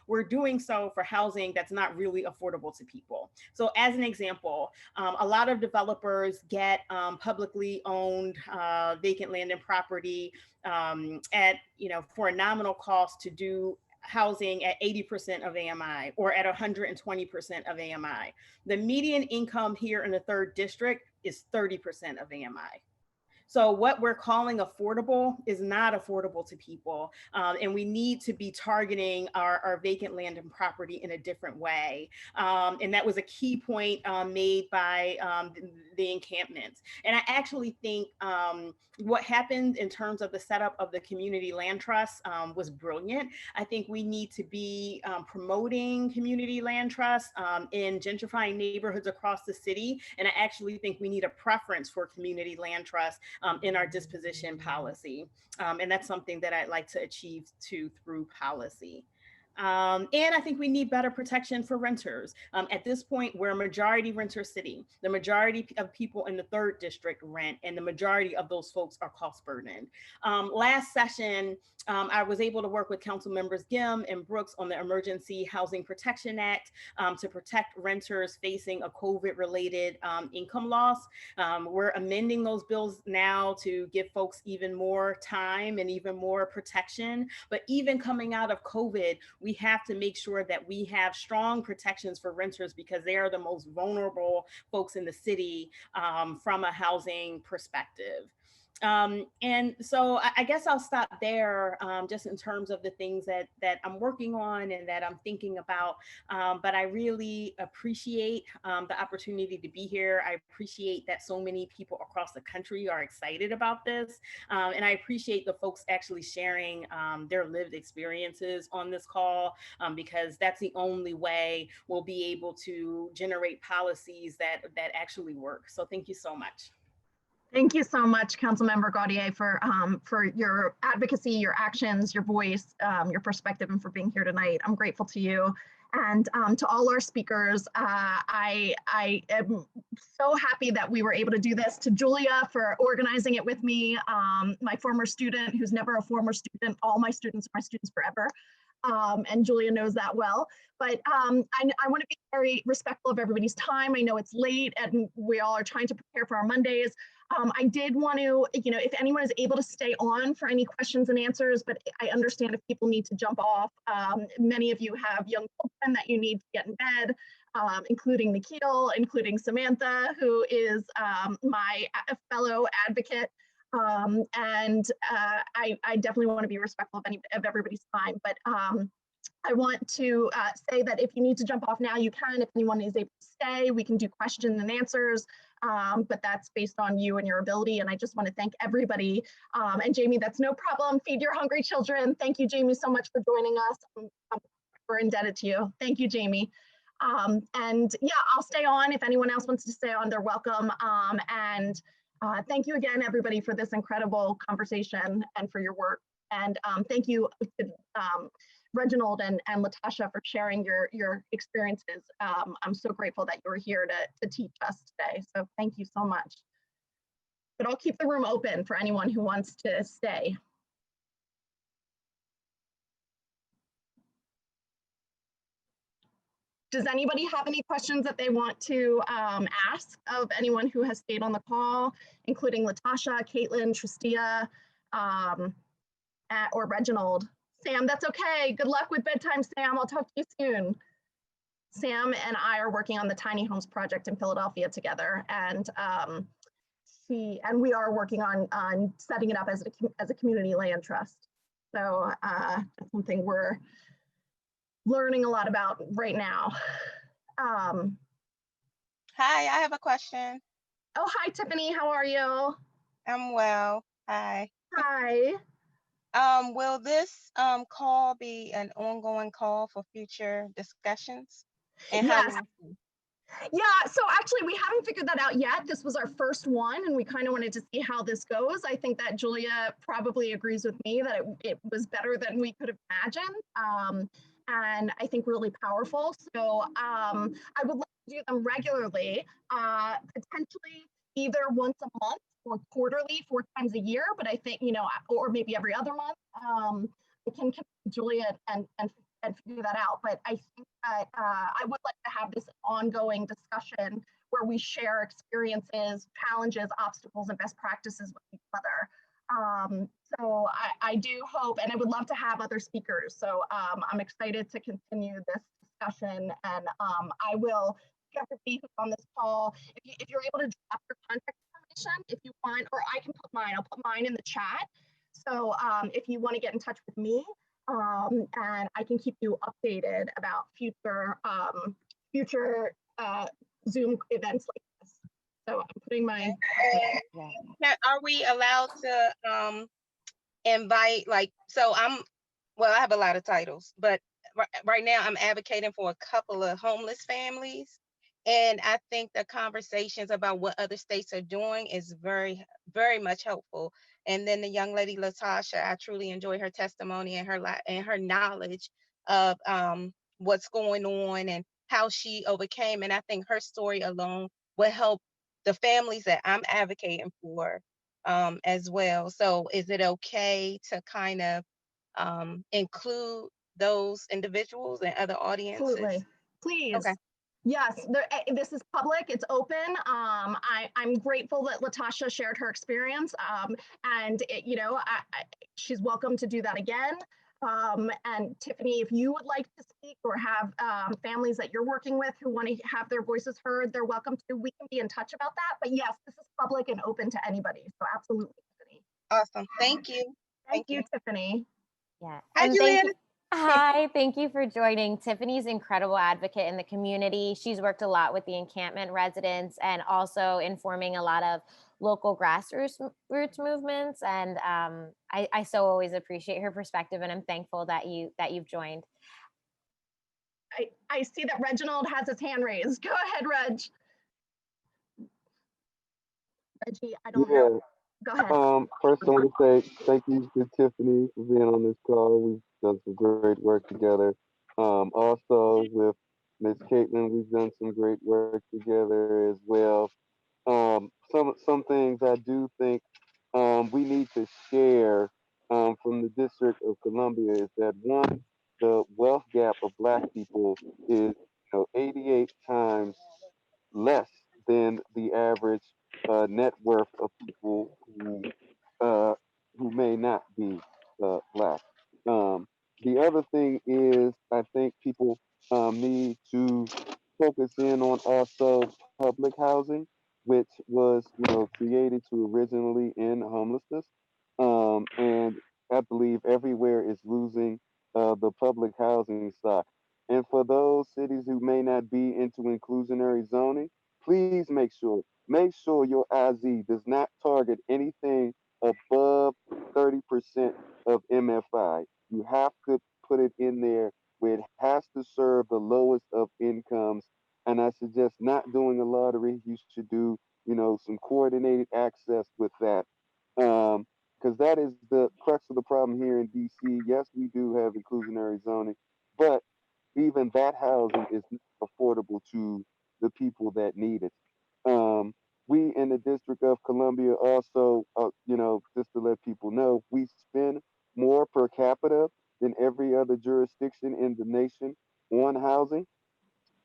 we're doing so for housing that's not really affordable to people. So as an example, a lot of developers get publicly owned vacant land and property at, you know, for a nominal cost to do housing at 80% of AMI or at 120% of AMI. The median income here in the 3rd district is 30% of AMI. So what we're calling affordable is not affordable to people. And we need to be targeting our vacant land and property in a different way. And that was a key point made by the encampments. And I actually think what happened in terms of the setup of the community land trust was brilliant. I think we need to be promoting community land trust in gentrifying neighborhoods across the city. And I actually think we need a preference for community land trust in our disposition policy. And that's something that I'd like to achieve too through policy. And I think we need better protection for renters. At this point, we're a majority renter city. The majority of people in the 3rd district rent, and the majority of those folks are cost burdened. Last session, I was able to work with Council Members Gim and Brooks on the Emergency Housing Protection Act to protect renters facing a COVID-related income loss. We're amending those bills now to give folks even more time and even more protection. But even coming out of COVID, we have to make sure that we have strong protections for renters because they are the most vulnerable folks in the city from a housing perspective. And so I guess I'll stop there just in terms of the things that I'm working on and that I'm thinking about. But I really appreciate the opportunity to be here. I appreciate that so many people across the country are excited about this. And I appreciate the folks actually sharing their lived experiences on this call because that's the only way we'll be able to generate policies that actually work. So thank you so much. Thank you so much, Councilmember Gauthier, for your advocacy, your actions, your voice, your perspective, and for being here tonight. I'm grateful to you. And to all our speakers, I am so happy that we were able to do this. To Julia for organizing it with me, my former student, who's never a former student. All my students are my students forever. And Julia knows that well. But I want to be very respectful of everybody's time. I know it's late and we all are trying to prepare for our Mondays. I did want to, if anyone is able to stay on for any questions and answers, but I understand if people need to jump off. Many of you have young children that you need to get in bed, including Nikil, including Samantha, who is my fellow advocate. I definitely want to be respectful of everybody's time, but I want to say that if you need to jump off now, you can. If anyone is able to stay, we can do questions and answers, but that's based on you and your ability. And I just want to thank everybody. And Jamie, that's no problem. Feed your hungry children. Thank you, Jamie, so much for joining us. We're indebted to you. Thank you, Jamie. And yeah, I'll stay on. If anyone else wants to stay on, they're welcome. Thank you again, everybody, for this incredible conversation and for your work. And thank you to Reginald and Latasha for sharing your experiences. I'm so grateful that you were here to teach us today. So thank you so much. But I'll keep the room open for anyone who wants to stay. Does anybody have any questions that they want to ask of anyone who has stayed on the call, including Latasha, Caitlin, Tristia, or Reginald? Sam, that's okay. Good luck with bedtime, Sam. I'll talk to you soon. Sam and I are working on the tiny homes project in Philadelphia together, and we are working on setting it up as a community land trust. So that's something we're learning a lot about right now. Um, Hi, I have a question. oh, hi, Tiffany. How are you? I'm well. Hi. Hi. Will this call be an ongoing call for future discussions? And how Yes. will Yeah, so actually we haven't figured that out yet. This was our first one and we kind of wanted to see how this goes. I think that Julia probably agrees with me that it was better than we could have imagined. And I think really powerful. So I would like to do them regularly, potentially either once a month or quarterly, 4 times a year. But I think, or maybe every other month. I can connect with Julia and figure that out. But I think that I would like to have this ongoing discussion where we share experiences, challenges, obstacles, and best practices with each other. So I do hope, and I would love to have other speakers. So I'm excited to continue this discussion, and I will, everybody who's on this call, if you're able to drop your contact information, if you want, or I can put mine, I'll put mine in the chat. So if you want to get in touch with me, and I can keep you updated about future Zoom events like this. So I'm putting my. now, are we allowed to invite I have a lot of titles, but right now I'm advocating for a couple of homeless families. And I think the conversations about what other states are doing is very, very much helpful. And then the young lady, Latasha, I truly enjoy her testimony and her knowledge of what's going on and how she overcame. And I think her story alone will help the families that I'm advocating for as well. So is it okay to kind of include those individuals and other audiences? Absolutely. Please. Okay. Yes, this is public, it's open. I'm grateful that Latasha shared her experience, and she's welcome to do that again. And Tiffany, if you would like to speak or have families that you're working with who want to have their voices heard, they're welcome to. We can be in touch about that. But yes, this is public and open to anybody. So absolutely, Tiffany. Awesome. Thank you. Thank you, Tiffany. Yeah. Hi, And Julia. Hi, thank you for joining. Tiffany's an incredible advocate in the community. She's worked a lot with the encampment residents and also informing a lot of local grassroots movements. And I so always appreciate her perspective, and I'm thankful that you've joined. I see that Reginald has his hand raised. Go ahead, Reg. Reggie, I don't know. Go ahead. First, I want to say thank you to Tiffany for being on this call. We've done some great work together. Also with Miss Caitlin, we've done some great work together as well. Some things I do think we need to share from the District of Columbia is that one, the wealth gap of Black people is 88 times less than the average net worth of people who may not be Black. The other thing is, I think people need to focus in on also public housing, which was created to originally end homelessness, and I believe everywhere is losing the public housing stock. And for those cities who may not be into inclusionary zoning, please make sure your IZ does not target anything above 30% of MFI. You have to put it in there where it has to serve the lowest of incomes. And I suggest not doing a lottery. You should do, some coordinated access with that. Because that is the crux of the problem here in DC. Yes, we do have inclusionary zoning, but even that housing is not affordable to the people that need it. We in the District of Columbia also, just to let people know, we spend more per capita than every other jurisdiction in the nation on housing.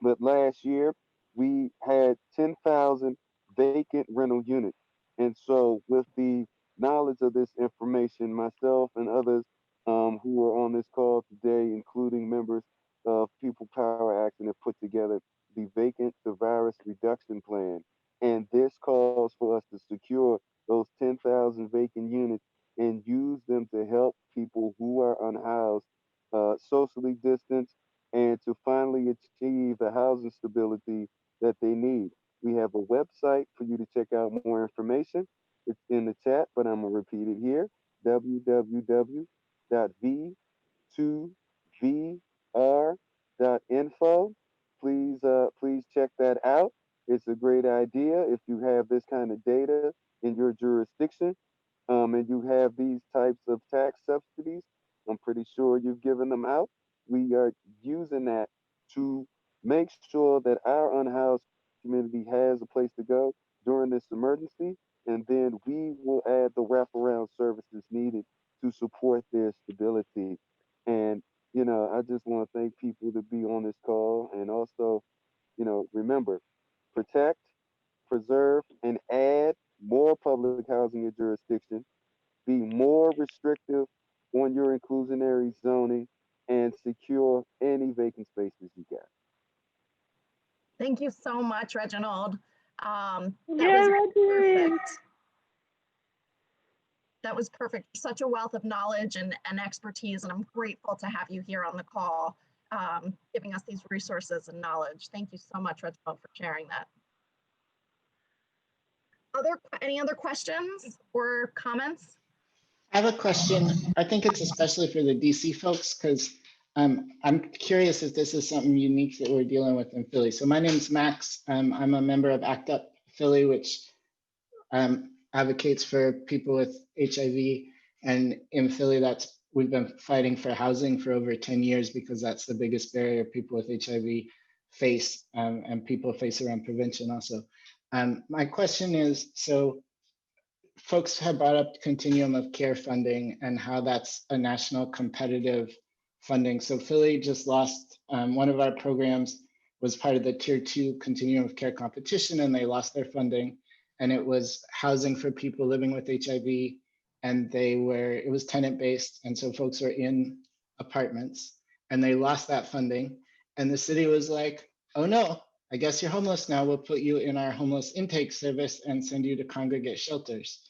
But last year, we had 10,000 vacant rental units. And so, with the knowledge of this information, myself and others who are on this call today, including members of People Power Action, have put together the Vacant to Virus Reduction Plan. And this calls for us to secure those 10,000 vacant units and use them to help people who are unhoused socially distanced and to finally achieve achieve the housing stability that they need. We have a website for you to check out more information. It's in the chat, but I'm going to repeat it here: www.v2vr.info. Please check that out. It's a great idea if you have this kind of data in your jurisdiction, and you have these types of tax subsidies. I'm pretty sure you've given them out. We are using that to make sure that our unhoused community has a place to go during this emergency, and then we will add the wraparound services needed to support their stability. And I just want to thank people to be on this call, and also, remember, protect, preserve, and add more public housing in your jurisdiction. Be more restrictive on your inclusionary zoning, and secure any vacant spaces you got. Thank you so much, Reginald. That Yeah, was Reggie. perfect. That was perfect. Such a wealth of knowledge and expertise, and I'm grateful to have you here on the call, giving us these resources and knowledge. Thank you so much, Reginald, for sharing that. Any other questions or comments? I have a question. I think it's especially for the DC folks, because I'm curious if this is something unique that we're dealing with in Philly. So my name's Max. I'm a member of ACT UP Philly, which advocates for people with HIV. And in Philly, we've been fighting for housing for over 10 years, because that's the biggest barrier people with HIV face, and people face around prevention also. My question is, so folks have brought up continuum of care funding and how that's a national competitive funding. So Philly just lost one of our programs, was part of the tier 2 continuum of care competition, and they lost their funding. And it was housing for people living with HIV, and it was tenant based. And so folks were in apartments, and they lost that funding. And the city was like, oh no, I guess you're homeless now. We'll put you in our homeless intake service and send you to congregate shelters.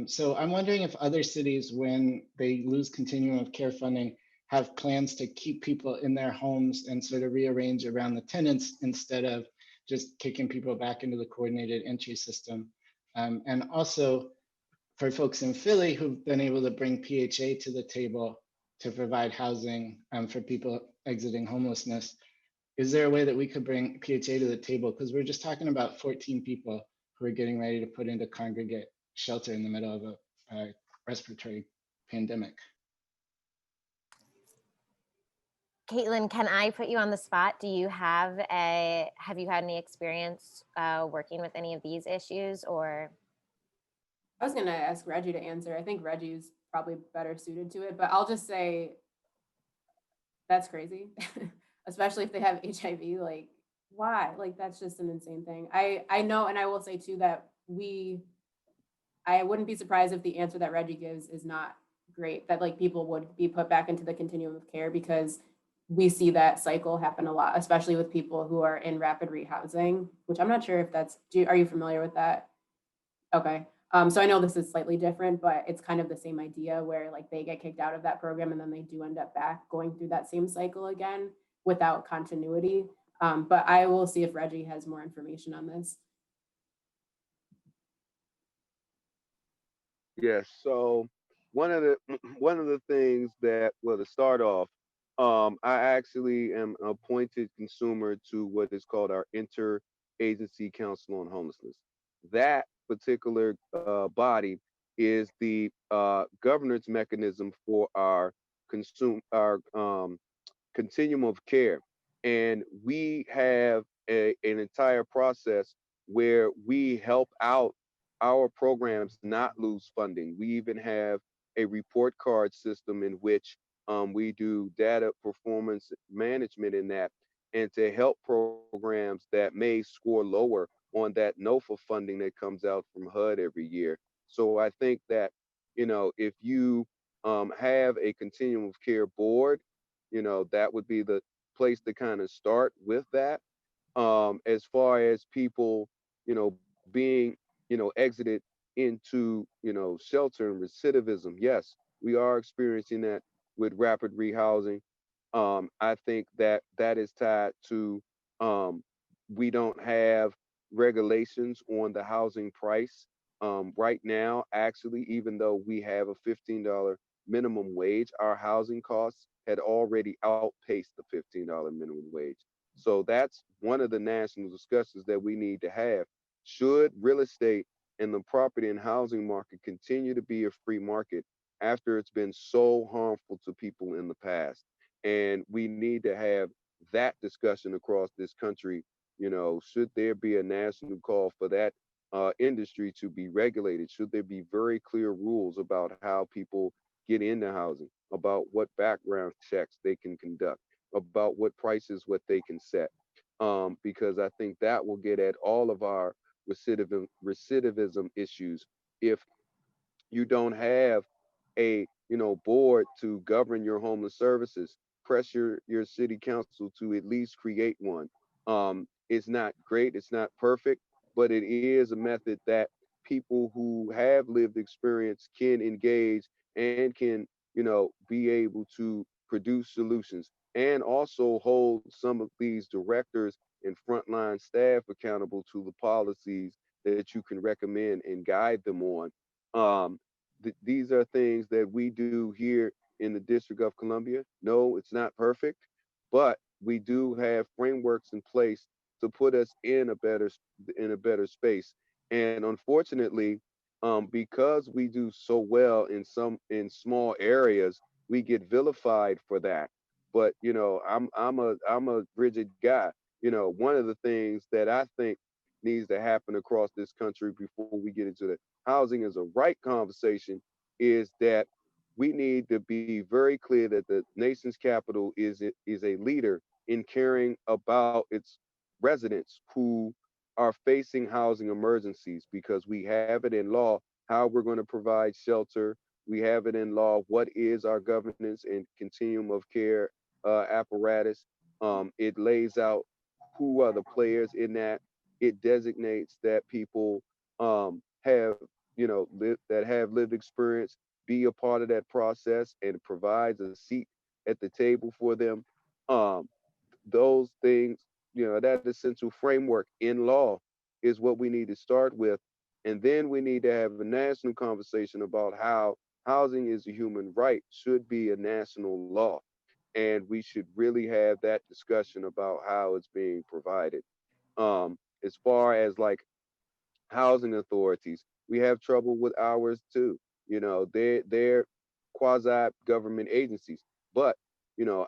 So I'm wondering if other cities, when they lose continuum of care funding, have plans to keep people in their homes and sort of rearrange around the tenants instead of just kicking people back into the coordinated entry system. And also for folks in Philly who've been able to bring PHA to the table to provide housing for people exiting homelessness, is there a way that we could bring PHA to the table? Because we're just talking about 14 people who are getting ready to put into congregate shelter in the middle of a respiratory pandemic. Caitlin, can I put you on the spot? Have you had any experience working with any of these issues, or? I was gonna ask Reggie to answer. I think Reggie's probably better suited to it, but I'll just say that's crazy, especially if they have HIV. Like, why? Like, that's just an insane thing. I know, and I will say too that I wouldn't be surprised if the answer that Reggie gives is not great, that like people would be put back into the continuum of care, because we see that cycle happen a lot, especially with people who are in rapid rehousing, which I'm not sure if are you familiar with that? Okay. So I know this is slightly different, but it's kind of the same idea where like they get kicked out of that program and then they do end up back going through that same cycle again without continuity. But I will see if Reggie has more information on this. Yes. So one of the things that, well, to start off, I actually am an appointed consumer to what is called our Interagency Council on Homelessness. That particular body is the governance mechanism for our continuum of care, and we have an entire process where we help out our programs not lose funding. We even have a report card system in which we do data performance management in that, and to help programs that may score lower on that NOFA funding that comes out from HUD every year. So I think that, if you have a continuum of care board, that would be the place to kind of start with that. As far as people, being, exited into, shelter and recidivism, yes, we are experiencing that with rapid rehousing. I think that is tied to We don't have regulations on the housing price. Right now, actually, even though we have a $15 minimum wage, our housing costs had already outpaced the $15 minimum wage. So that's one of the national discussions that we need to have. Should real estate and the property and housing market continue to be a free market after it's been so harmful to people in the past? And we need to have that discussion across this country. You know, should there be a national call for that industry to be regulated? Should there be very clear rules about how people get into housing, about what background checks they can conduct, about what prices, what they can set? Because I think that will get at all of our recidivism issues. If you don't have a board to govern your homeless services, pressure your city council to at least create one. It's not great, it's not perfect, but it is a method that people who have lived experience can engage and can be able to produce solutions, and also hold some of these directors and frontline staff accountable to the policies that you can recommend and guide them on. um, these are things that we do here in the District of Columbia. No, it's not perfect, but we do have frameworks in place to put us in a better space. And unfortunately, because we do so well in small areas, we get vilified for that. But I'm a rigid guy. One of the things that I think needs to happen across this country before we get into the housing is a right conversation is that we need to be very clear that the nation's capital is a leader in caring about its residents who are facing housing emergencies, because we have it in law how we're going to provide shelter. We have it in law what is our governance and continuum of care apparatus. It lays out who are the players in that. It designates that people have that have lived experience be a part of that process, and provides a seat at the table for them. Um, those things, that essential framework in law is what we need to start with. And then we need to have a national conversation about how housing is a human right should be a national law. And we should really have that discussion about how it's being provided. As far as like housing authorities, we have trouble with ours too. They're quasi government agencies, but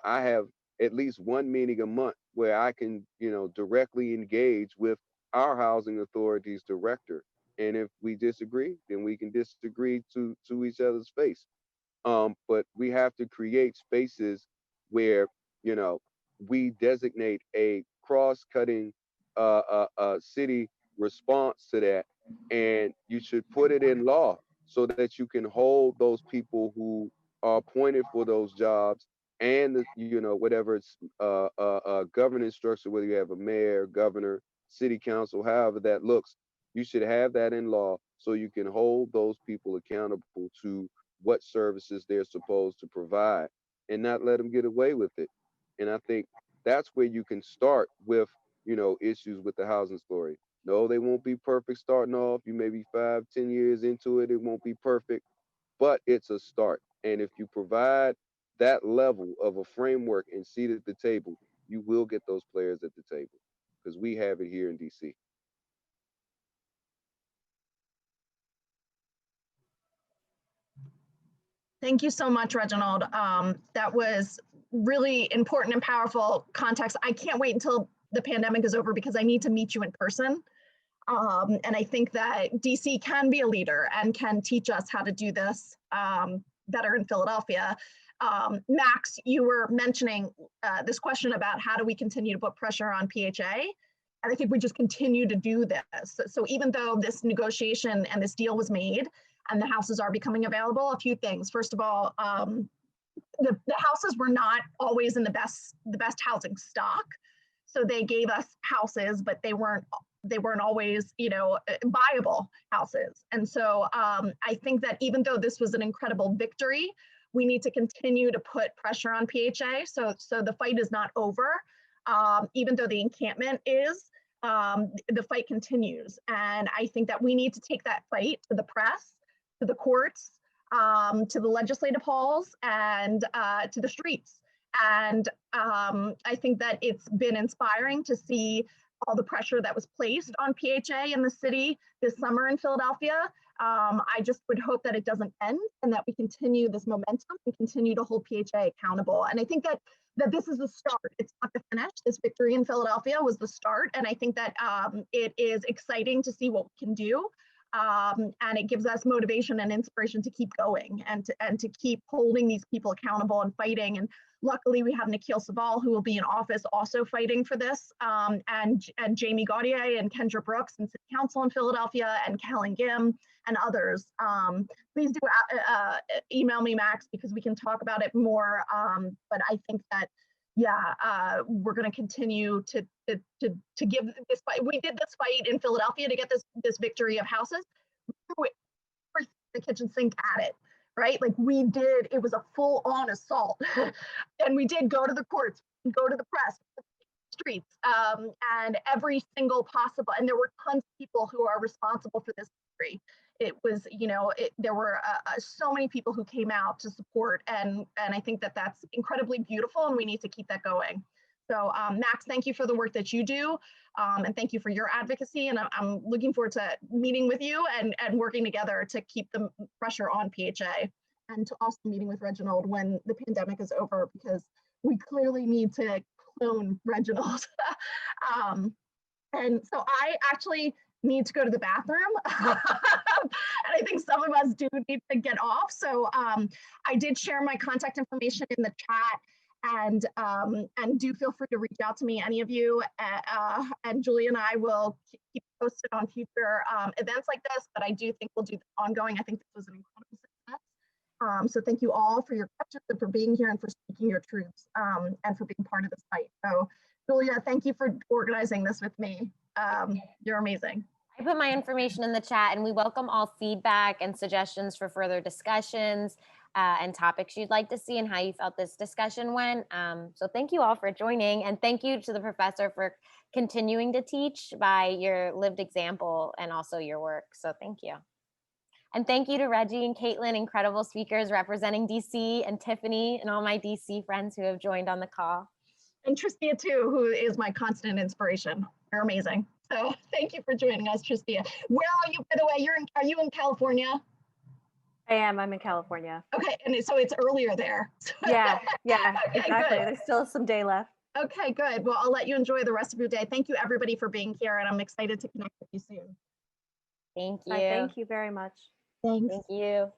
I have at least one meeting a month where I can directly engage with our housing authorities director. And if we disagree, then we can disagree to each other's face. But we have to create spaces where we designate a cross-cutting city response to that, and you should put it in law so that you can hold those people who are appointed for those jobs, and whatever it's governance structure, whether you have a mayor, governor, city council, however that looks, you should have that in law so you can hold those people accountable to what services they're supposed to provide, and not let them get away with it. And I think that's where you can start with issues with the housing story. No, they won't be perfect starting off. You may be 5, 10 years into it, it won't be perfect, but it's a start. And if you provide that level of a framework and seat at the table, you will get those players at the table, because we have it here in DC. Thank you so much, Reginald. That was really important and powerful context. I can't wait until the pandemic is over because I need to meet you in person. And I think that DC can be a leader and can teach us how to do this better in Philadelphia. Max, you were mentioning this question about how do we continue to put pressure on PHA? And I think we just continue to do this. So even though this negotiation and this deal was made and the houses are becoming available, a few things. First of all, the houses were not always in the best housing stock. So they gave us houses, but they weren't always, viable houses. And so I think that even though this was an incredible victory, we need to continue to put pressure on PHA. So the fight is not over. even though the encampment is, the fight continues. And I think that we need to take that fight to the press, to the courts, to the legislative halls, and to the streets. And I think that it's been inspiring to see all the pressure that was placed on PHA in the city this summer in Philadelphia. I just would hope that it doesn't end and that we continue this momentum and continue to hold PHA accountable. And I think that this is the start. It's not the finish. This victory in Philadelphia was the start. And I think that it is exciting to see what we can do. And it gives us motivation and inspiration to keep going and to keep holding these people accountable and fighting. And luckily we have Nikil Saval, who will be in office also fighting for this, and Jamie Gauthier and Kendra Brooks and City Council in Philadelphia and Kellen Gim and others. Please do email me, Max, because we can talk about it more. But I think that, yeah, we're going to continue to give this fight. We did this fight in Philadelphia to get this victory of houses. We threw the kitchen sink at it, right? Like we did, it was a full-on assault. And we did go to the courts, go to the press, streets, and every single possible, and there were tons of people who are responsible for this victory. It was, you know, there were so many people who came out to support, and I think that that's incredibly beautiful, and we need to keep that going. So Max, thank you for the work that you do, and thank you for your advocacy, and I'm looking forward to meeting with you and working together to keep the pressure on PHA, and to also meeting with Reginald when the pandemic is over, because we clearly need to clone Reginald. And so I actually need to go to the bathroom. And I think some of us do need to get off. So I did share my contact information in the chat, and do feel free to reach out to me, any of you. And Julie and I will keep posted on future events like this, but I do think we'll do this ongoing. I think this was an incredible success. So thank you all for your questions and for being here and for speaking your truths, and for being part of this fight. So Julia, thank you for organizing this with me. You're amazing. I put my information in the chat, and we welcome all feedback and suggestions for further discussions and topics you'd like to see and how you felt this discussion went. So thank you all for joining, and thank you to the professor for continuing to teach by your lived example and also your work. So thank you. And thank you to Reggie and Caitlin, incredible speakers representing DC, and Tiffany and all my DC friends who have joined on the call. And Tristia too, who is my constant inspiration. You're amazing. So thank you for joining us, Tristia. Where are you, by the way? Are you in California? I am. I'm in California. Okay, and so it's earlier there. Yeah, Okay, exactly. good. There's still some day left. Okay, good. Well, I'll let you enjoy the rest of your day. Thank you, everybody, for being here, and I'm excited to connect with you soon. Thank you. Thank you very much. Thanks. Thank you.